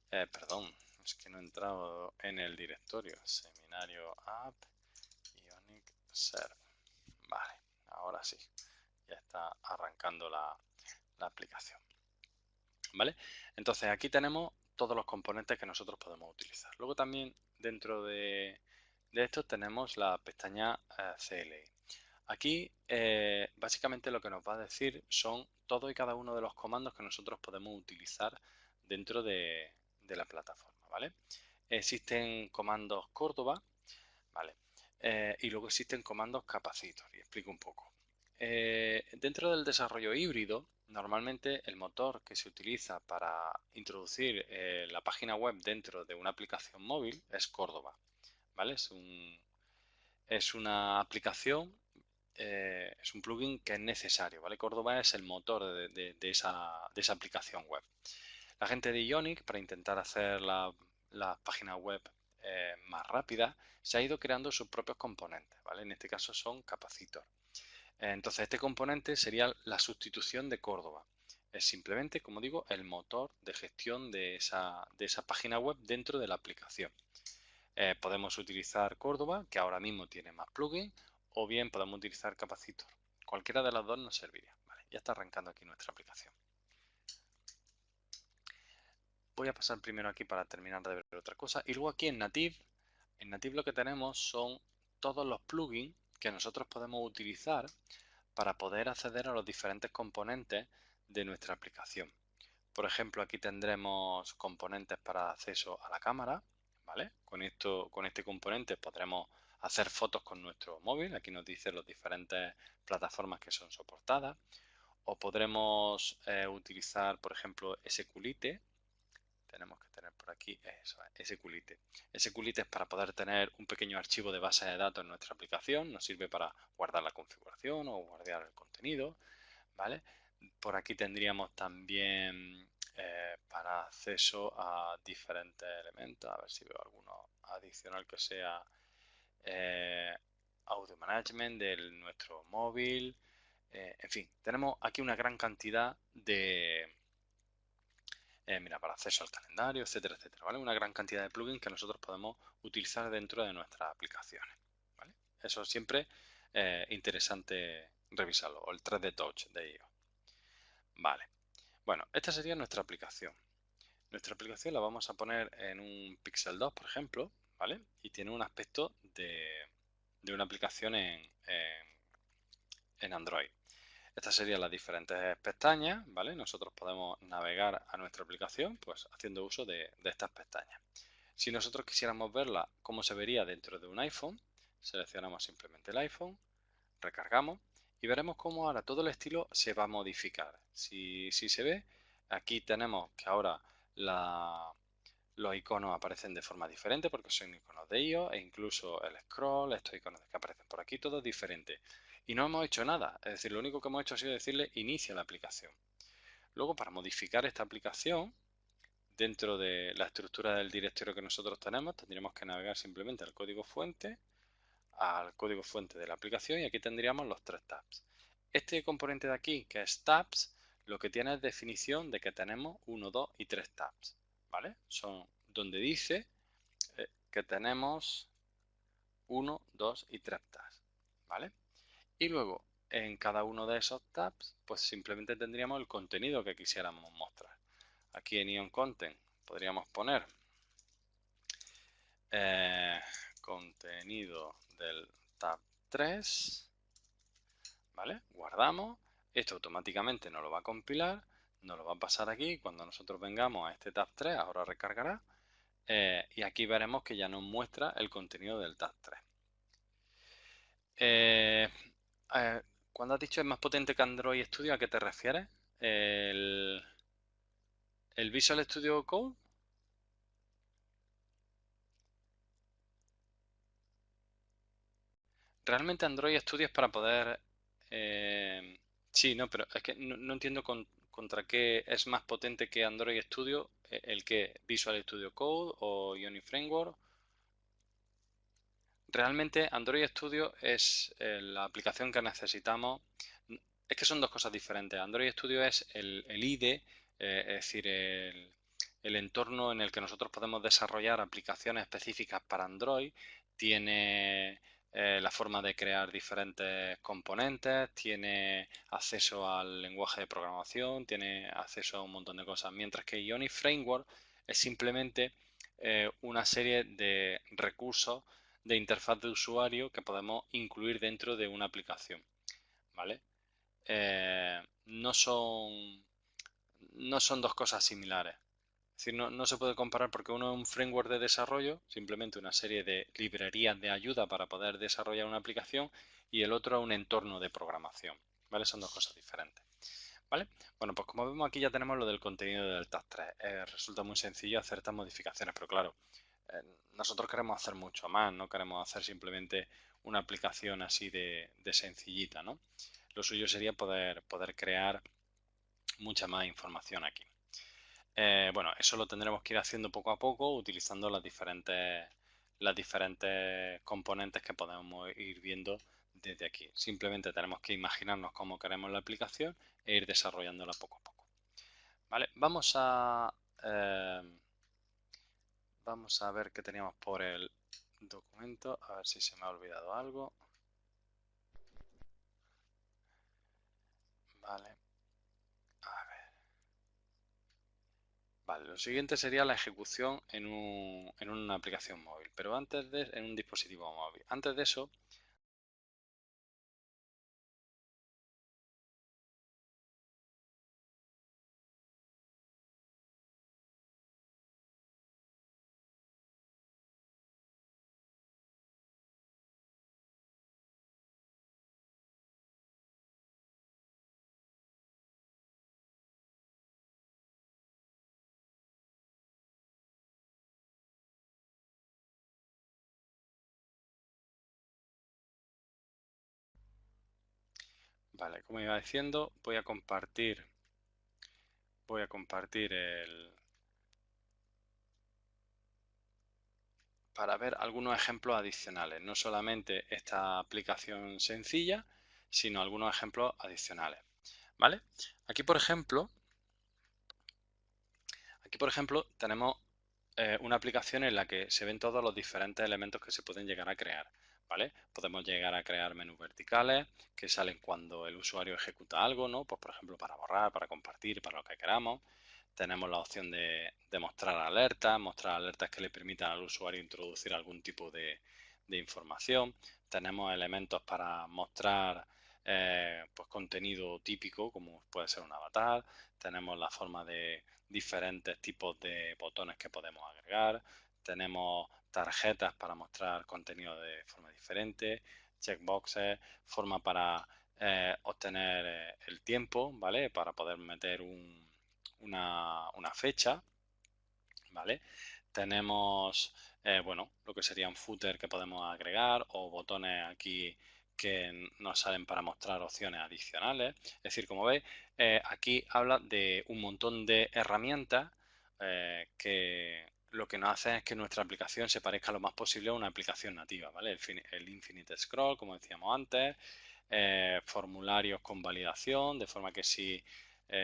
perdón, es que no he entrado en el directorio. Seminario App, Ionic Server. Vale, ahora sí. Ya está arrancando la aplicación. ¿Vale? Entonces aquí tenemos todos los componentes que nosotros podemos utilizar. Luego también dentro de esto tenemos la pestaña CLI. Aquí básicamente lo que nos va a decir son todos y cada uno de los comandos que nosotros podemos utilizar dentro de la plataforma, ¿vale? Existen comandos Córdoba, ¿vale? Y luego existen comandos Capacitor, y explico un poco. Dentro del desarrollo híbrido, normalmente el motor que se utiliza para introducir la página web dentro de una aplicación móvil es Córdoba, ¿vale? Es una aplicación, es un plugin que es necesario, ¿vale? Córdoba es el motor de esa aplicación web. La gente de Ionic, para intentar hacer la página web más rápida, se ha ido creando sus propios componentes, ¿vale? En este caso son Capacitor. Entonces, este componente sería la sustitución de Córdoba. Es simplemente, como digo, el motor de gestión de esa página web dentro de la aplicación. Podemos utilizar Córdoba, que ahora mismo tiene más plugins, o bien podemos utilizar Capacitor. Cualquiera de las dos nos serviría. Vale, ya está arrancando aquí nuestra aplicación. Voy a pasar primero aquí para terminar de ver otra cosa. Y luego aquí en Native lo que tenemos son todos los plugins que nosotros podemos utilizar para poder acceder a los diferentes componentes de nuestra aplicación. Por ejemplo, aquí tendremos componentes para acceso a la cámara, ¿vale? Con este componente podremos hacer fotos con nuestro móvil. Aquí nos dice las diferentes plataformas que son soportadas. O podremos utilizar, por ejemplo, SQLite. Tenemos que tener por aquí eso, SQLite. SQLite es para poder tener un pequeño archivo de base de datos en nuestra aplicación. Nos sirve para guardar la configuración o guardar el contenido, ¿vale? Por aquí tendríamos también para acceso a diferentes elementos. A ver si veo alguno adicional que sea audio management de nuestro móvil. En fin, tenemos aquí una gran cantidad de mira, para acceso al calendario, etcétera, etcétera, ¿vale? Una gran cantidad de plugins que nosotros podemos utilizar dentro de nuestras aplicaciones, ¿vale? Eso es siempre interesante revisarlo, o el 3D Touch de iOS. Vale, bueno, esta sería nuestra aplicación. Nuestra aplicación la vamos a poner en un Pixel 2, por ejemplo, ¿vale? Y tiene un aspecto de una aplicación en Android. Estas serían las diferentes pestañas, ¿vale? Nosotros podemos navegar a nuestra aplicación pues haciendo uso de estas pestañas. Si nosotros quisiéramos verla cómo se vería dentro de un iPhone, seleccionamos simplemente el iPhone, recargamos y veremos cómo ahora todo el estilo se va a modificar. Si se ve, aquí tenemos que ahora los iconos aparecen de forma diferente porque son iconos de iOS e incluso el scroll, estos iconos que aparecen por aquí, todo es diferente. Y no hemos hecho nada, es decir, lo único que hemos hecho ha sido decirle inicia la aplicación. Luego, para modificar esta aplicación, dentro de la estructura del directorio que nosotros tenemos, tendríamos que navegar simplemente al código fuente de la aplicación y aquí tendríamos los tres tabs. Este componente de aquí, que es tabs, lo que tiene es definición de que tenemos 1, 2 y 3 tabs, ¿vale? Son donde dice que tenemos 1, 2 y 3 tabs, ¿vale? Y luego, en cada uno de esos tabs, pues simplemente tendríamos el contenido que quisiéramos mostrar. Aquí en Ion Content podríamos poner contenido del tab 3, ¿vale? Guardamos, esto automáticamente nos lo va a compilar, nos lo va a pasar aquí, cuando nosotros vengamos a este tab 3, ahora recargará, y aquí veremos que ya nos muestra el contenido del tab 3. Cuando has dicho es más potente que Android Studio, ¿a qué te refieres? ¿El, el Visual Studio Code? Realmente Android Studio es para poder... sí, no, pero es que no entiendo contra qué es más potente que Android Studio, el que Visual Studio Code o Ionic Framework. Realmente Android Studio es la aplicación que necesitamos. Es que son dos cosas diferentes. Android Studio es el IDE, es decir, el entorno en el que nosotros podemos desarrollar aplicaciones específicas para Android. Tiene la forma de crear diferentes componentes, tiene acceso al lenguaje de programación, tiene acceso a un montón de cosas. Mientras que Ionic Framework es simplemente una serie de recursos de interfaz de usuario que podemos incluir dentro de una aplicación, ¿vale? No son dos cosas similares. Es decir, no se puede comparar porque uno es un framework de desarrollo, simplemente una serie de librerías de ayuda para poder desarrollar una aplicación, y el otro es un entorno de programación, ¿vale? Son dos cosas diferentes, ¿vale? Bueno, pues como vemos aquí ya tenemos lo del contenido del tab 3. Resulta muy sencillo hacer estas modificaciones, pero claro, eh, nosotros queremos hacer mucho más, no queremos hacer simplemente una aplicación así de sencillita, ¿no? Lo suyo sería poder crear mucha más información aquí. Bueno, eso lo tendremos que ir haciendo poco a poco utilizando las diferentes componentes que podemos ir viendo desde aquí. Simplemente tenemos que imaginarnos cómo queremos la aplicación e ir desarrollándola poco a poco. ¿Vale? Vamos a ver qué teníamos por el documento, a ver si se me ha olvidado algo. Vale, a ver. Vale, lo siguiente sería la ejecución en una aplicación móvil, pero en un dispositivo móvil. Antes de eso, vale, como iba diciendo, voy a compartir para ver algunos ejemplos adicionales, no solamente esta aplicación sencilla, sino algunos ejemplos adicionales, ¿vale? Aquí, por ejemplo, tenemos una aplicación en la que se ven todos los diferentes elementos que se pueden llegar a crear, ¿vale? Podemos llegar a crear menús verticales que salen cuando el usuario ejecuta algo, ¿no? Pues, por ejemplo, para borrar, para compartir, para lo que queramos. Tenemos la opción de mostrar alertas que le permitan al usuario introducir algún tipo de información. Tenemos elementos para mostrar pues contenido típico, como puede ser un avatar. Tenemos la forma de diferentes tipos de botones que podemos agregar. Tenemos tarjetas para mostrar contenido de forma diferente, checkboxes, forma para obtener el tiempo, ¿vale? Para poder meter una fecha, ¿vale? Tenemos, bueno, lo que sería un footer que podemos agregar o botones aquí que nos salen para mostrar opciones adicionales. Es decir, como veis, aquí habla de un montón de herramientas que lo que nos hace es que nuestra aplicación se parezca lo más posible a una aplicación nativa, ¿vale? El Infinite Scroll, como decíamos antes, formularios con validación, de forma que si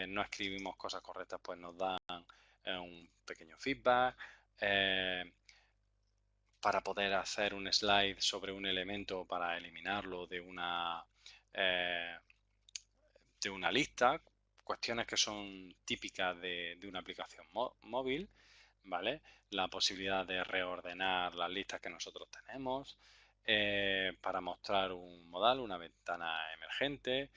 no escribimos cosas correctas, pues nos dan un pequeño feedback. eh, para poder hacer un slide sobre un elemento para eliminarlo eh, de una lista, cuestiones que son típicas de una aplicación móvil, ¿vale? La posibilidad de reordenar las listas que nosotros tenemos, para mostrar un modal, una ventana emergente,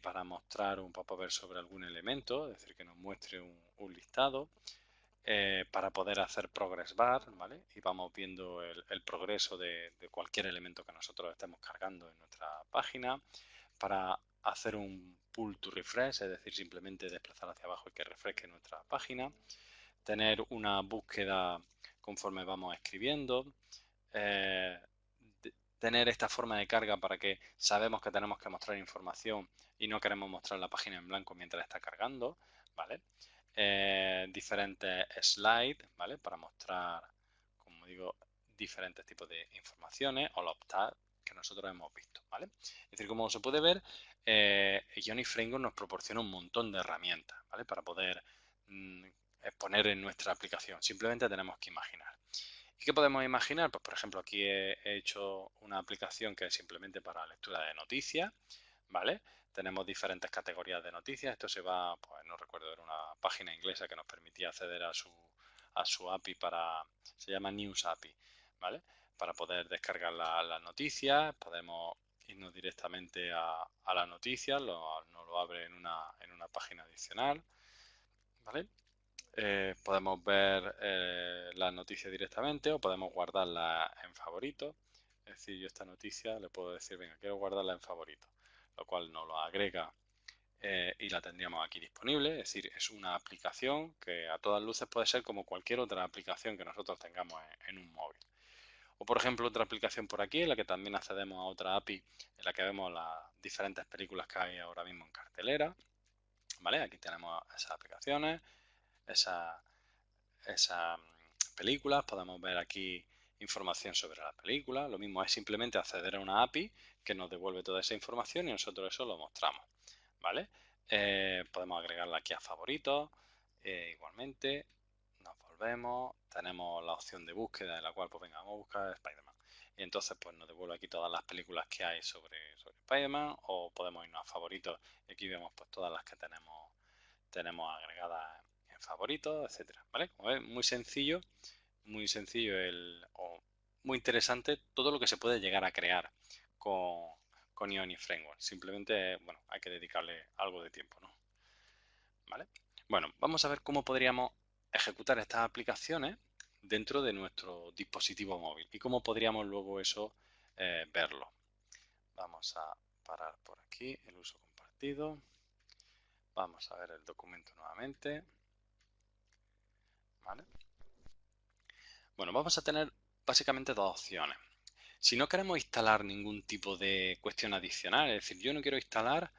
para mostrar un popover sobre algún elemento, es decir, que nos muestre un listado, para poder hacer progress bar, ¿vale? Y vamos viendo el progreso de cualquier elemento que nosotros estemos cargando en nuestra página, para hacer un pull to refresh, es decir, simplemente desplazar hacia abajo y que refresque nuestra página, tener una búsqueda conforme vamos escribiendo, eh, tener esta forma de carga para que sabemos que tenemos que mostrar información y no queremos mostrar la página en blanco mientras está cargando, ¿vale? Diferentes slides, ¿vale? Para mostrar, como digo, diferentes tipos de informaciones o los tabs que nosotros hemos visto, ¿vale? Es decir, como se puede ver, Ionic Framework nos proporciona un montón de herramientas, ¿vale? Para poder exponer en nuestra aplicación. Simplemente tenemos que imaginar. ¿Y qué podemos imaginar? Pues por ejemplo aquí he hecho una aplicación que es simplemente para lectura de noticias, ¿vale? Tenemos diferentes categorías de noticias. Esto se va, pues no recuerdo, era una página inglesa que nos permitía acceder a su API para, se llama News API, ¿vale? Para poder descargar las noticias, podemos irnos directamente a las noticias, nos lo abre en una página adicional, ¿vale? Podemos ver las noticias directamente o podemos guardarla en favoritos. Es decir, yo esta noticia le puedo decir, venga, quiero guardarla en favoritos, lo cual nos lo agrega y la tendríamos aquí disponible. Es decir, es una aplicación que a todas luces puede ser como cualquier otra aplicación que nosotros tengamos en un móvil. O por ejemplo otra aplicación por aquí en la que también accedemos a otra API en la que vemos las diferentes películas que hay ahora mismo en cartelera. ¿Vale? Aquí tenemos esas aplicaciones, esas películas, podemos ver aquí información sobre la película, lo mismo es simplemente acceder a una API que nos devuelve toda esa información y nosotros eso lo mostramos, ¿vale? Podemos agregarla aquí a favoritos, igualmente, nos volvemos, tenemos la opción de búsqueda en la cual, pues venga, vamos a buscar Spider-Man. Y entonces pues nos devuelve aquí todas las películas que hay sobre Spider-Man o podemos irnos a favoritos y aquí vemos pues todas las que tenemos agregadas en favoritos, etcétera, ¿vale? Como ves, muy sencillo o muy interesante todo lo que se puede llegar a crear con, con Ionic Framework. Simplemente, bueno, hay que dedicarle algo de tiempo, ¿no? ¿Vale? Bueno, vamos a ver cómo podríamos ejecutar estas aplicaciones dentro de nuestro dispositivo móvil y cómo podríamos luego eso verlo. Vamos a parar por aquí el uso compartido. Vamos a ver el documento nuevamente. ¿Vale? Bueno, vamos a tener básicamente dos opciones. Si no queremos instalar ningún tipo de cuestión adicional, es decir, yo no quiero instalar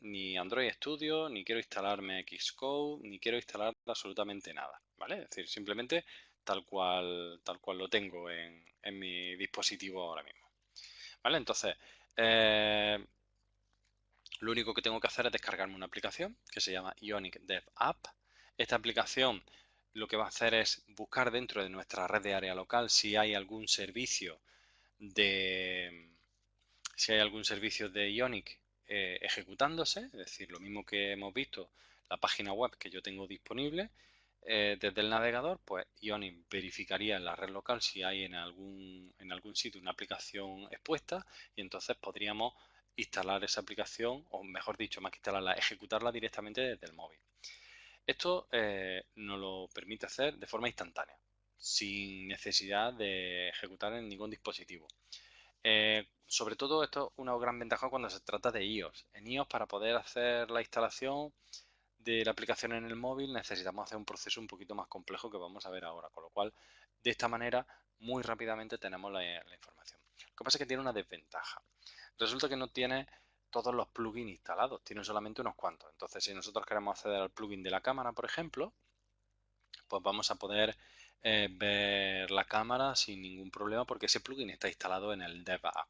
ni Android Studio, ni quiero instalarme Xcode, ni quiero instalar absolutamente nada, ¿vale? Es decir, simplemente tal cual lo tengo en mi dispositivo ahora mismo, ¿vale? Entonces, eh, lo único que tengo que hacer es descargarme una aplicación que se llama Ionic Dev App. Esta aplicación lo que va a hacer es buscar dentro de nuestra red de área local si hay algún servicio de Ionic ejecutándose, es decir, lo mismo que hemos visto, la página web que yo tengo disponible, desde el navegador, pues Ionic verificaría en la red local si hay en algún sitio una aplicación expuesta y entonces podríamos instalar esa aplicación, o mejor dicho, más que instalarla, ejecutarla directamente desde el móvil. Esto nos lo permite hacer de forma instantánea, sin necesidad de ejecutar en ningún dispositivo. Sobre todo esto es una gran ventaja cuando se trata de iOS. En iOS, para poder hacer la instalación de la aplicación en el móvil, necesitamos hacer un proceso un poquito más complejo que vamos a ver ahora, con lo cual de esta manera muy rápidamente tenemos la información. Lo que pasa es que tiene una desventaja. Resulta que no tiene todos los plugins instalados, tiene solamente unos cuantos. Entonces, si nosotros queremos acceder al plugin de la cámara, por ejemplo, pues vamos a poder ver la cámara sin ningún problema porque ese plugin está instalado en el Dev App.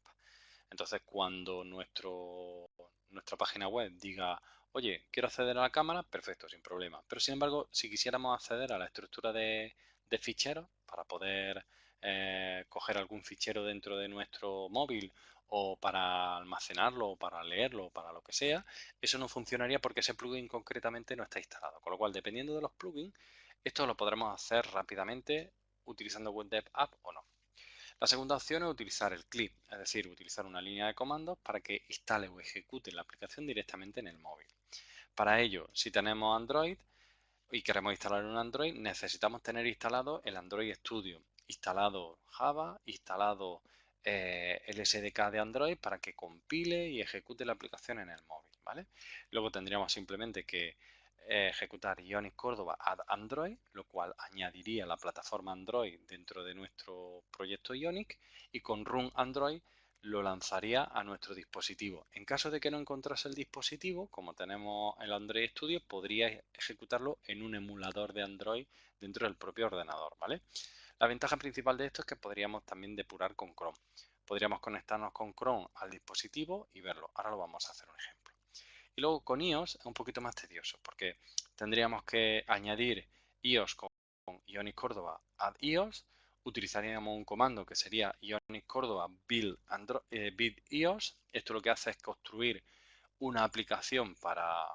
Entonces, cuando nuestra página web diga, oye, quiero acceder a la cámara, perfecto, sin problema. Pero sin embargo, si quisiéramos acceder a la estructura de ficheros para poder coger algún fichero dentro de nuestro móvil o para almacenarlo o para leerlo o para lo que sea, eso no funcionaría porque ese plugin concretamente no está instalado. Con lo cual, dependiendo de los plugins, esto lo podremos hacer rápidamente utilizando WebDev App o no. La segunda opción es utilizar el clip, es decir, utilizar una línea de comandos para que instale o ejecute la aplicación directamente en el móvil. Para ello, si tenemos Android y queremos instalar un Android, necesitamos tener instalado el Android Studio, instalado Java, instalado el SDK de Android para que compile y ejecute la aplicación en el móvil, ¿vale? Luego tendríamos simplemente que ejecutar Ionic Córdoba add Android, lo cual añadiría la plataforma Android dentro de nuestro proyecto Ionic, y con Run Android lo lanzaría a nuestro dispositivo. En caso de que no encontrase el dispositivo, como tenemos el Android Studio, podría ejecutarlo en un emulador de Android dentro del propio ordenador, ¿vale? La ventaja principal de esto es que podríamos también depurar con Chrome. Podríamos conectarnos con Chrome al dispositivo y verlo. Ahora lo vamos a hacer un ejemplo. Y luego con iOS es un poquito más tedioso porque tendríamos que añadir iOS con Ionic Córdoba add iOS, utilizaríamos un comando que sería Ionic Córdoba build iOS. Esto lo que hace es construir una aplicación para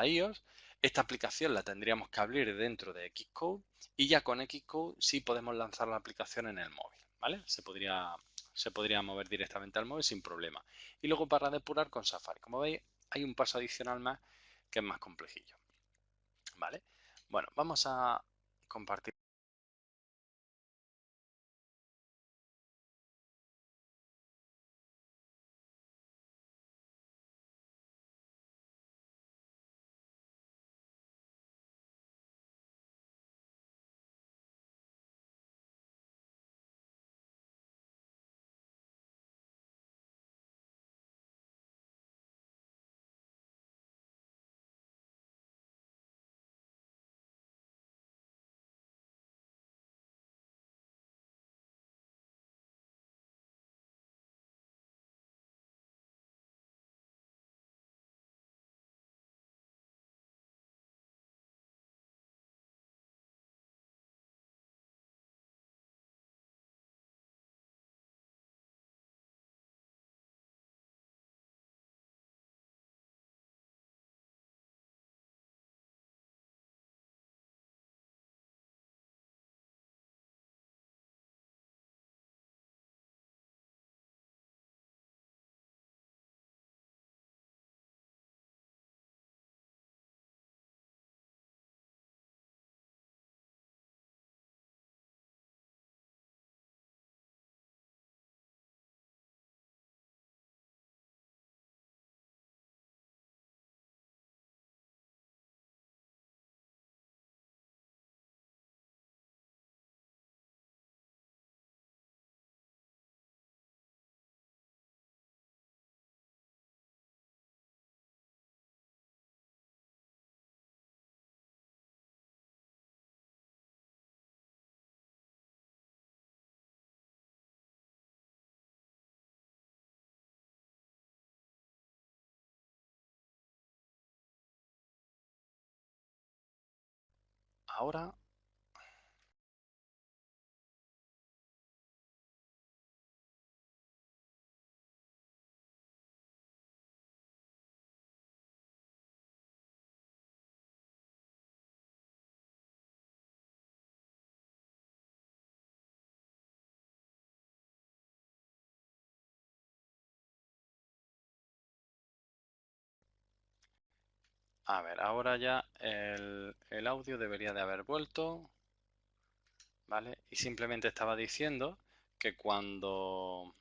iOS. Esta aplicación la tendríamos que abrir dentro de Xcode y ya con Xcode sí podemos lanzar la aplicación en el móvil, ¿vale? Se podría mover directamente al móvil sin problema. Y luego para depurar con Safari. Como veis, hay un paso adicional más que es más complejillo, ¿vale? Bueno, vamos a compartir. Ahora, a ver, ahora ya el audio debería de haber vuelto, ¿vale? Y simplemente estaba diciendo que cuando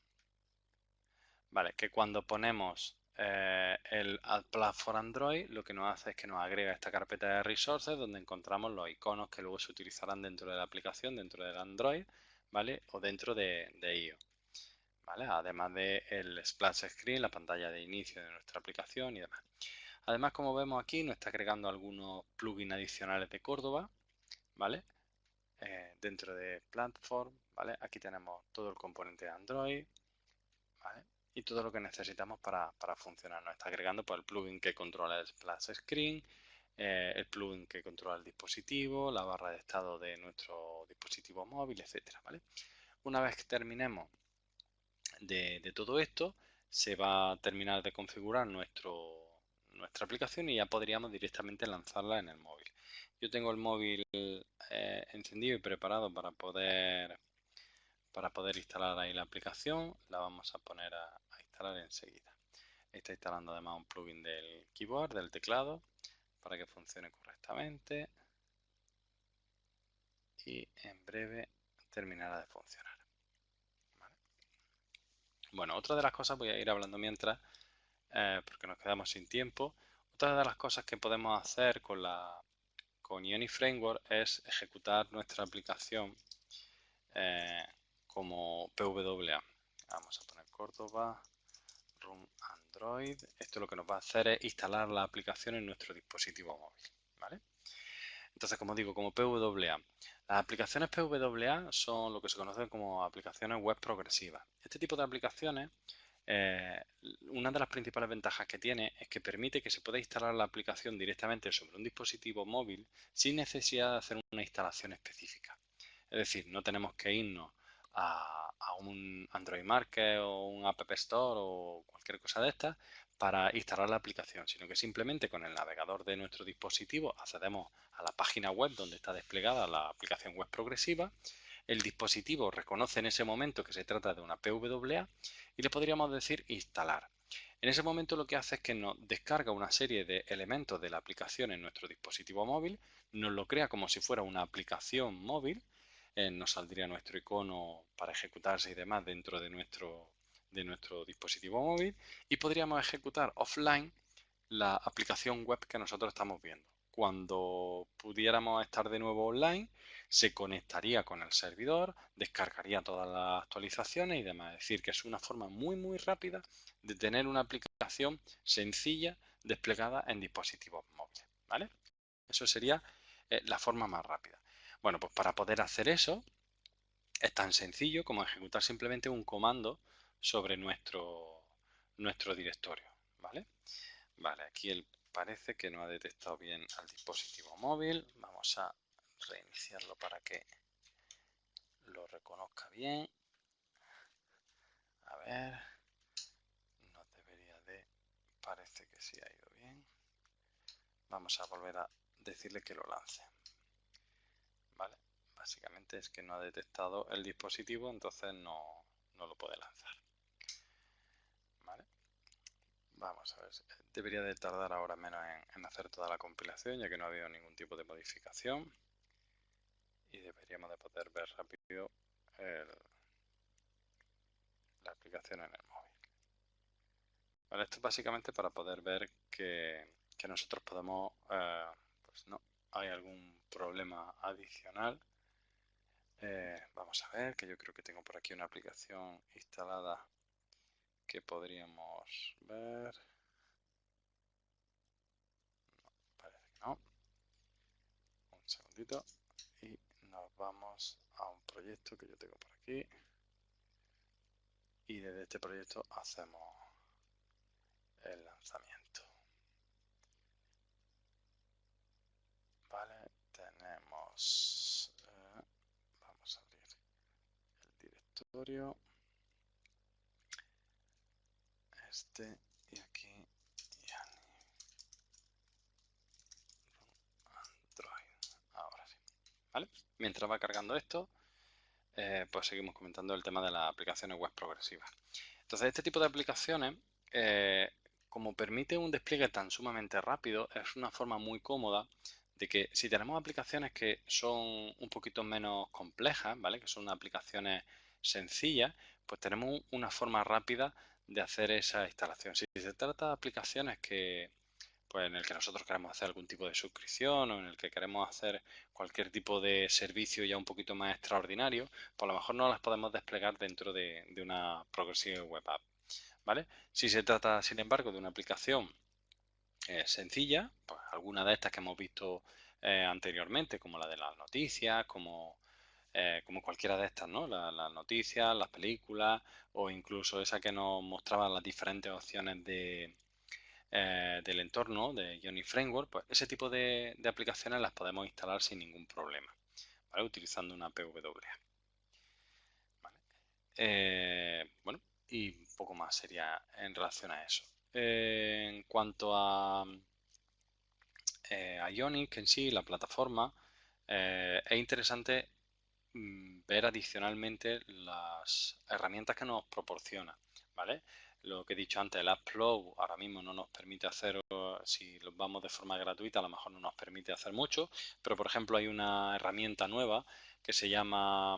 ponemos el Add Platform Android, lo que nos hace es que nos agrega esta carpeta de resources donde encontramos los iconos que luego se utilizarán dentro de la aplicación, dentro del Android, ¿vale? O dentro de iOS, ¿vale? Además de el splash screen, la pantalla de inicio de nuestra aplicación y demás. Además, como vemos aquí, nos está agregando algunos plugins adicionales de Córdoba, ¿vale? Dentro de Platform, ¿vale? Aquí tenemos todo el componente de Android, ¿vale? Y todo lo que necesitamos para funcionar. Nos está agregando pues, el plugin que controla el splash screen, el plugin que controla el dispositivo, la barra de estado de nuestro dispositivo móvil, etcétera, ¿vale? Una vez que terminemos de todo esto, se va a terminar de configurar nuestra aplicación y ya podríamos directamente lanzarla en el móvil. Yo tengo el móvil encendido y preparado para poder instalar ahí la aplicación. La vamos a poner a instalar enseguida. Está instalando además un plugin del keyboard, del teclado, para que funcione correctamente. Y en breve terminará de funcionar. ¿Vale? Bueno, otra de las cosas, voy a ir hablando mientras, porque nos quedamos sin tiempo. Otra de las cosas que podemos hacer con Ionic Framework es ejecutar nuestra aplicación como PWA. Vamos a poner Córdoba, Run Android. Esto lo que nos va a hacer es instalar la aplicación en nuestro dispositivo móvil. ¿Vale? Entonces, como digo, como PWA. Las aplicaciones PWA son lo que se conocen como aplicaciones web progresivas. Este tipo de aplicaciones, una de las principales ventajas que tiene es que permite que se pueda instalar la aplicación directamente sobre un dispositivo móvil sin necesidad de hacer una instalación específica. Es decir, no tenemos que irnos a un Android Market o un App Store o cualquier cosa de estas para instalar la aplicación, sino que simplemente con el navegador de nuestro dispositivo accedemos a la página web donde está desplegada la aplicación web progresiva. El dispositivo reconoce en ese momento que se trata de una PWA y le podríamos decir instalar. En ese momento lo que hace es que nos descarga una serie de elementos de la aplicación en nuestro dispositivo móvil, nos lo crea como si fuera una aplicación móvil, nos saldría nuestro icono para ejecutarse y demás dentro de nuestro dispositivo móvil y podríamos ejecutar offline la aplicación web que nosotros estamos viendo. Cuando pudiéramos estar de nuevo online, se conectaría con el servidor, descargaría todas las actualizaciones y demás. Es decir, que es una forma muy rápida de tener una aplicación sencilla desplegada en dispositivos móviles. ¿Vale? Eso sería la forma más rápida. Bueno, pues para poder hacer eso es tan sencillo como ejecutar simplemente un comando sobre nuestro directorio. ¿Vale? Vale, aquí él parece que no ha detectado bien al dispositivo móvil. Vamos a reiniciarlo para que lo reconozca bien. A ver, no debería de... Parece que sí ha ido bien. Vamos a volver a decirle que lo lance. Vale, básicamente es que no ha detectado el dispositivo, entonces no lo puede lanzar. Vale, vamos a ver. Debería de tardar ahora menos en hacer toda la compilación, ya que no ha habido ningún tipo de modificación. Y deberíamos de poder ver rápido la aplicación en el móvil. Vale, esto es básicamente para poder ver que nosotros podemos, pues no hay algún problema adicional. Vamos a ver, que yo creo que tengo por aquí una aplicación instalada que podríamos ver. No, parece que no. Un segundito y nos vamos a un proyecto que yo tengo por aquí. Y desde este proyecto hacemos el lanzamiento. Vale, tenemos... vamos a abrir el directorio. Este y aquí y Android. Ahora sí. ¿Vale? Mientras va cargando esto, pues seguimos comentando el tema de las aplicaciones web progresivas. Entonces, este tipo de aplicaciones, como permite un despliegue tan sumamente rápido, es una forma muy cómoda de que si tenemos aplicaciones que son un poquito menos complejas, ¿vale? Que son aplicaciones sencillas, pues tenemos una forma rápida de hacer esa instalación. Si se trata de aplicaciones que, pues en el que nosotros queremos hacer algún tipo de suscripción o en el que queremos hacer cualquier tipo de servicio ya un poquito más extraordinario, pues a lo mejor no las podemos desplegar dentro de una Progressive Web App, ¿vale? Si se trata, sin embargo, de una aplicación sencilla, pues alguna de estas que hemos visto anteriormente, como la de las noticias, como cualquiera de estas, ¿no? Las noticias, las películas o incluso esa que nos mostraba las diferentes opciones del entorno de Ionic Framework, pues ese tipo de aplicaciones las podemos instalar sin ningún problema, ¿vale? Utilizando una PWA. ¿Vale? Bueno, y un poco más sería en relación a eso. En cuanto a Ionic en sí, la plataforma, es interesante ver adicionalmente las herramientas que nos proporciona, ¿vale? Lo que he dicho antes, el upload ahora mismo no nos permite hacer, si lo vamos de forma gratuita, a lo mejor no nos permite hacer mucho, pero por ejemplo hay una herramienta nueva que se llama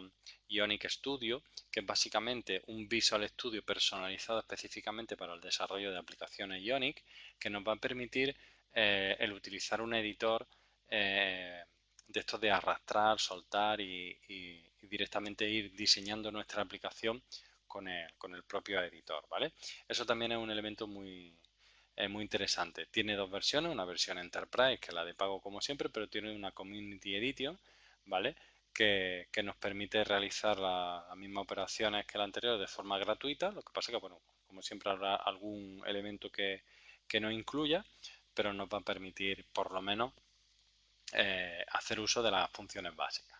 Ionic Studio, que es básicamente un Visual Studio personalizado específicamente para el desarrollo de aplicaciones Ionic, que nos va a permitir el utilizar un editor de estos de arrastrar, soltar y directamente ir diseñando nuestra aplicación con el propio editor, ¿vale? Eso también es un elemento muy interesante. Tiene dos versiones, una versión Enterprise, que es la de pago como siempre, pero tiene una Community Edition, ¿vale? Que nos permite realizar las mismas operaciones que la anterior de forma gratuita. Lo que pasa que, bueno, como siempre habrá algún elemento que no incluya, pero nos va a permitir por lo menos hacer uso de las funciones básicas,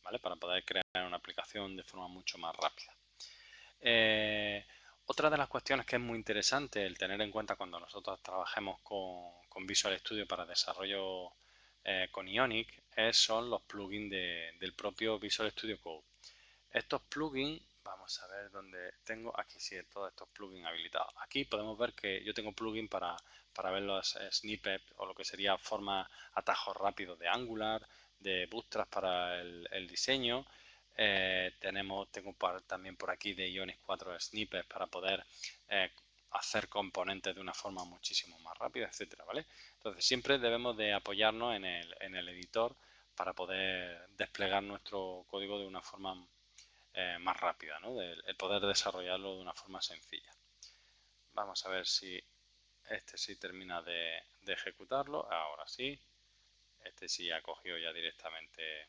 ¿vale? Para poder crear una aplicación de forma mucho más rápida. Otra de las cuestiones que es muy interesante el tener en cuenta cuando nosotros trabajemos con Visual Studio para desarrollo con Ionic son los plugins del propio Visual Studio Code. Estos plugins, vamos a ver dónde tengo, aquí sí, todos estos plugins habilitados. Aquí podemos ver que yo tengo plugin para ver los snippets o lo que sería forma atajos rápidos de Angular, de Bootstrap para el diseño. Tengo también por aquí de Ionic 4 snippets para poder hacer componentes de una forma muchísimo más rápida, etcétera, ¿vale? Entonces siempre debemos de apoyarnos en el editor para poder desplegar nuestro código de una forma más rápida, ¿no? El poder desarrollarlo de una forma sencilla. Vamos a ver si este sí termina de ejecutarlo. Ahora sí. Este sí ha cogido ya directamente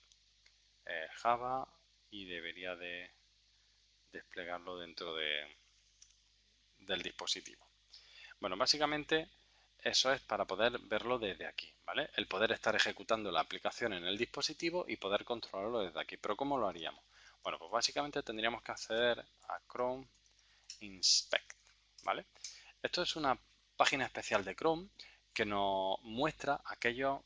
Java y debería de desplegarlo dentro del dispositivo. Bueno, básicamente eso es para poder verlo desde aquí, ¿vale? El poder estar ejecutando la aplicación en el dispositivo y poder controlarlo desde aquí. Pero ¿cómo lo haríamos? Bueno, pues básicamente tendríamos que acceder a Chrome Inspect, ¿vale? Esto es una página especial de Chrome que nos muestra aquellos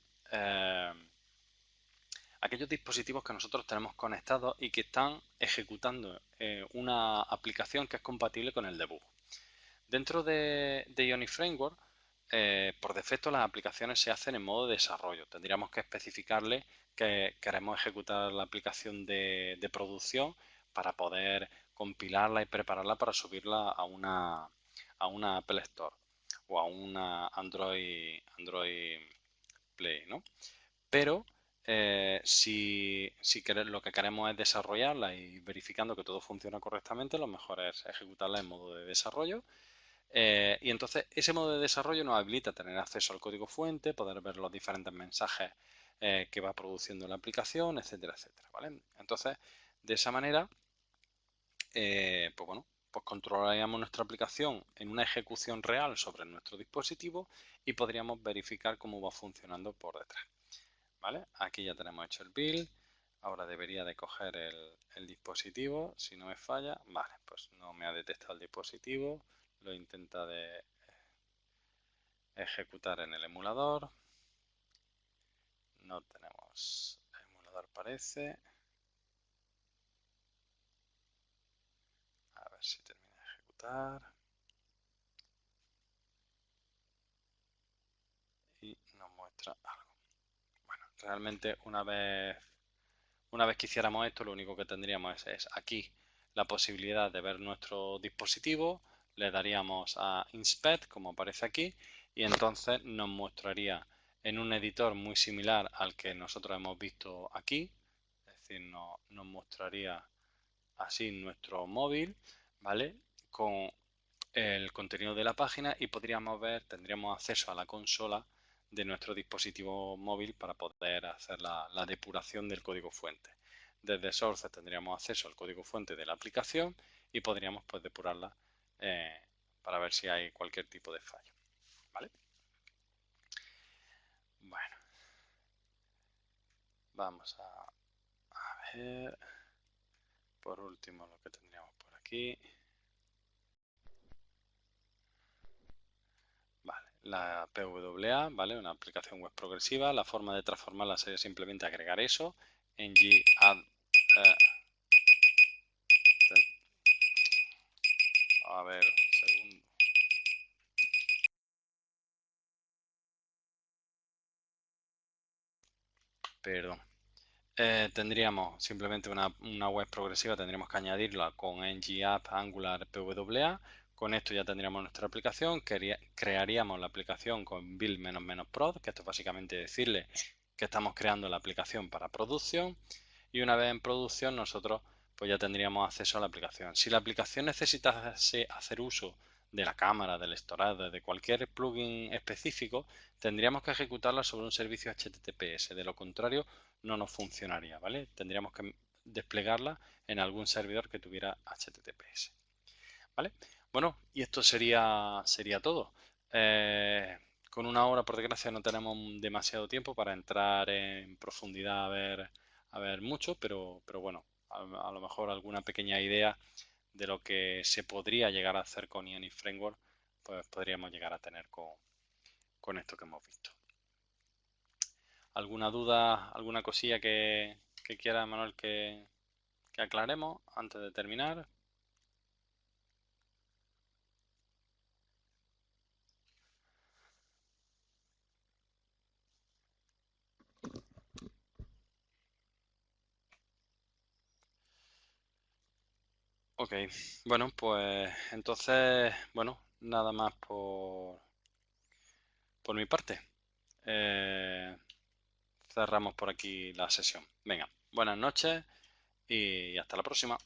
dispositivos que nosotros tenemos conectados y que están ejecutando una aplicación que es compatible con el debug. Dentro de Ionic Framework, por defecto las aplicaciones se hacen en modo desarrollo. Tendríamos que especificarle que queremos ejecutar la aplicación de producción para poder compilarla y prepararla para subirla a una Apple Store o a una Android Play, ¿no? Pero si lo que queremos es desarrollarla y verificando que todo funciona correctamente, lo mejor es ejecutarla en modo de desarrollo. Y entonces ese modo de desarrollo nos habilita tener acceso al código fuente, poder ver los diferentes mensajes que va produciendo la aplicación, etcétera, etcétera, ¿vale? Entonces, de esa manera, pues bueno, pues controlaríamos nuestra aplicación en una ejecución real sobre nuestro dispositivo y podríamos verificar cómo va funcionando por detrás, ¿vale? Aquí ya tenemos hecho el build. Ahora debería de coger el dispositivo, si no me falla. Vale, pues no me ha detectado el dispositivo. Lo intenta de ejecutar en el emulador. No tenemos emulador, parece. A ver si termina de ejecutar. Y nos muestra algo. Bueno, realmente una vez que hiciéramos esto, lo único que tendríamos es aquí la posibilidad de ver nuestro dispositivo. Le daríamos a Inspect, como aparece aquí, y entonces nos mostraría en un editor muy similar al que nosotros hemos visto aquí. Es decir, nos mostraría así nuestro móvil, ¿vale? Con el contenido de la página y tendríamos acceso a la consola de nuestro dispositivo móvil para poder hacer la depuración del código fuente. Desde Source tendríamos acceso al código fuente de la aplicación y podríamos pues depurarla para ver si hay cualquier tipo de fallo, ¿vale? Bueno, vamos a ver por último lo que tendríamos por aquí. Vale, la PWA, ¿vale? Una aplicación web progresiva. La forma de transformarla sería simplemente agregar eso. ng add A ver, segundo. Perdón. Tendríamos simplemente una web progresiva, tendríamos que añadirla con ng app angular pwa. Con esto ya tendríamos nuestra aplicación. Crearíamos la aplicación con build --prod, que esto es básicamente decirle que estamos creando la aplicación para producción. Y una vez en producción nosotros pues ya tendríamos acceso a la aplicación. Si la aplicación necesitase hacer uso de la cámara, del storage, de cualquier plugin específico, tendríamos que ejecutarla sobre un servicio HTTPS. De lo contrario, no nos funcionaría, ¿vale? Tendríamos que desplegarla en algún servidor que tuviera HTTPS, ¿vale? Bueno, y esto sería todo. Con una hora, por desgracia, no tenemos demasiado tiempo para entrar en profundidad a ver mucho, pero bueno, a lo mejor alguna pequeña idea de lo que se podría llegar a hacer con Ionic Framework, pues podríamos llegar a tener con esto que hemos visto. ¿Alguna duda, alguna cosilla que quiera, Manuel, que aclaremos antes de terminar? Ok, bueno, pues entonces, bueno, nada más por mi parte. Eh, Cerramos por aquí la sesión. Venga, buenas noches y hasta la próxima.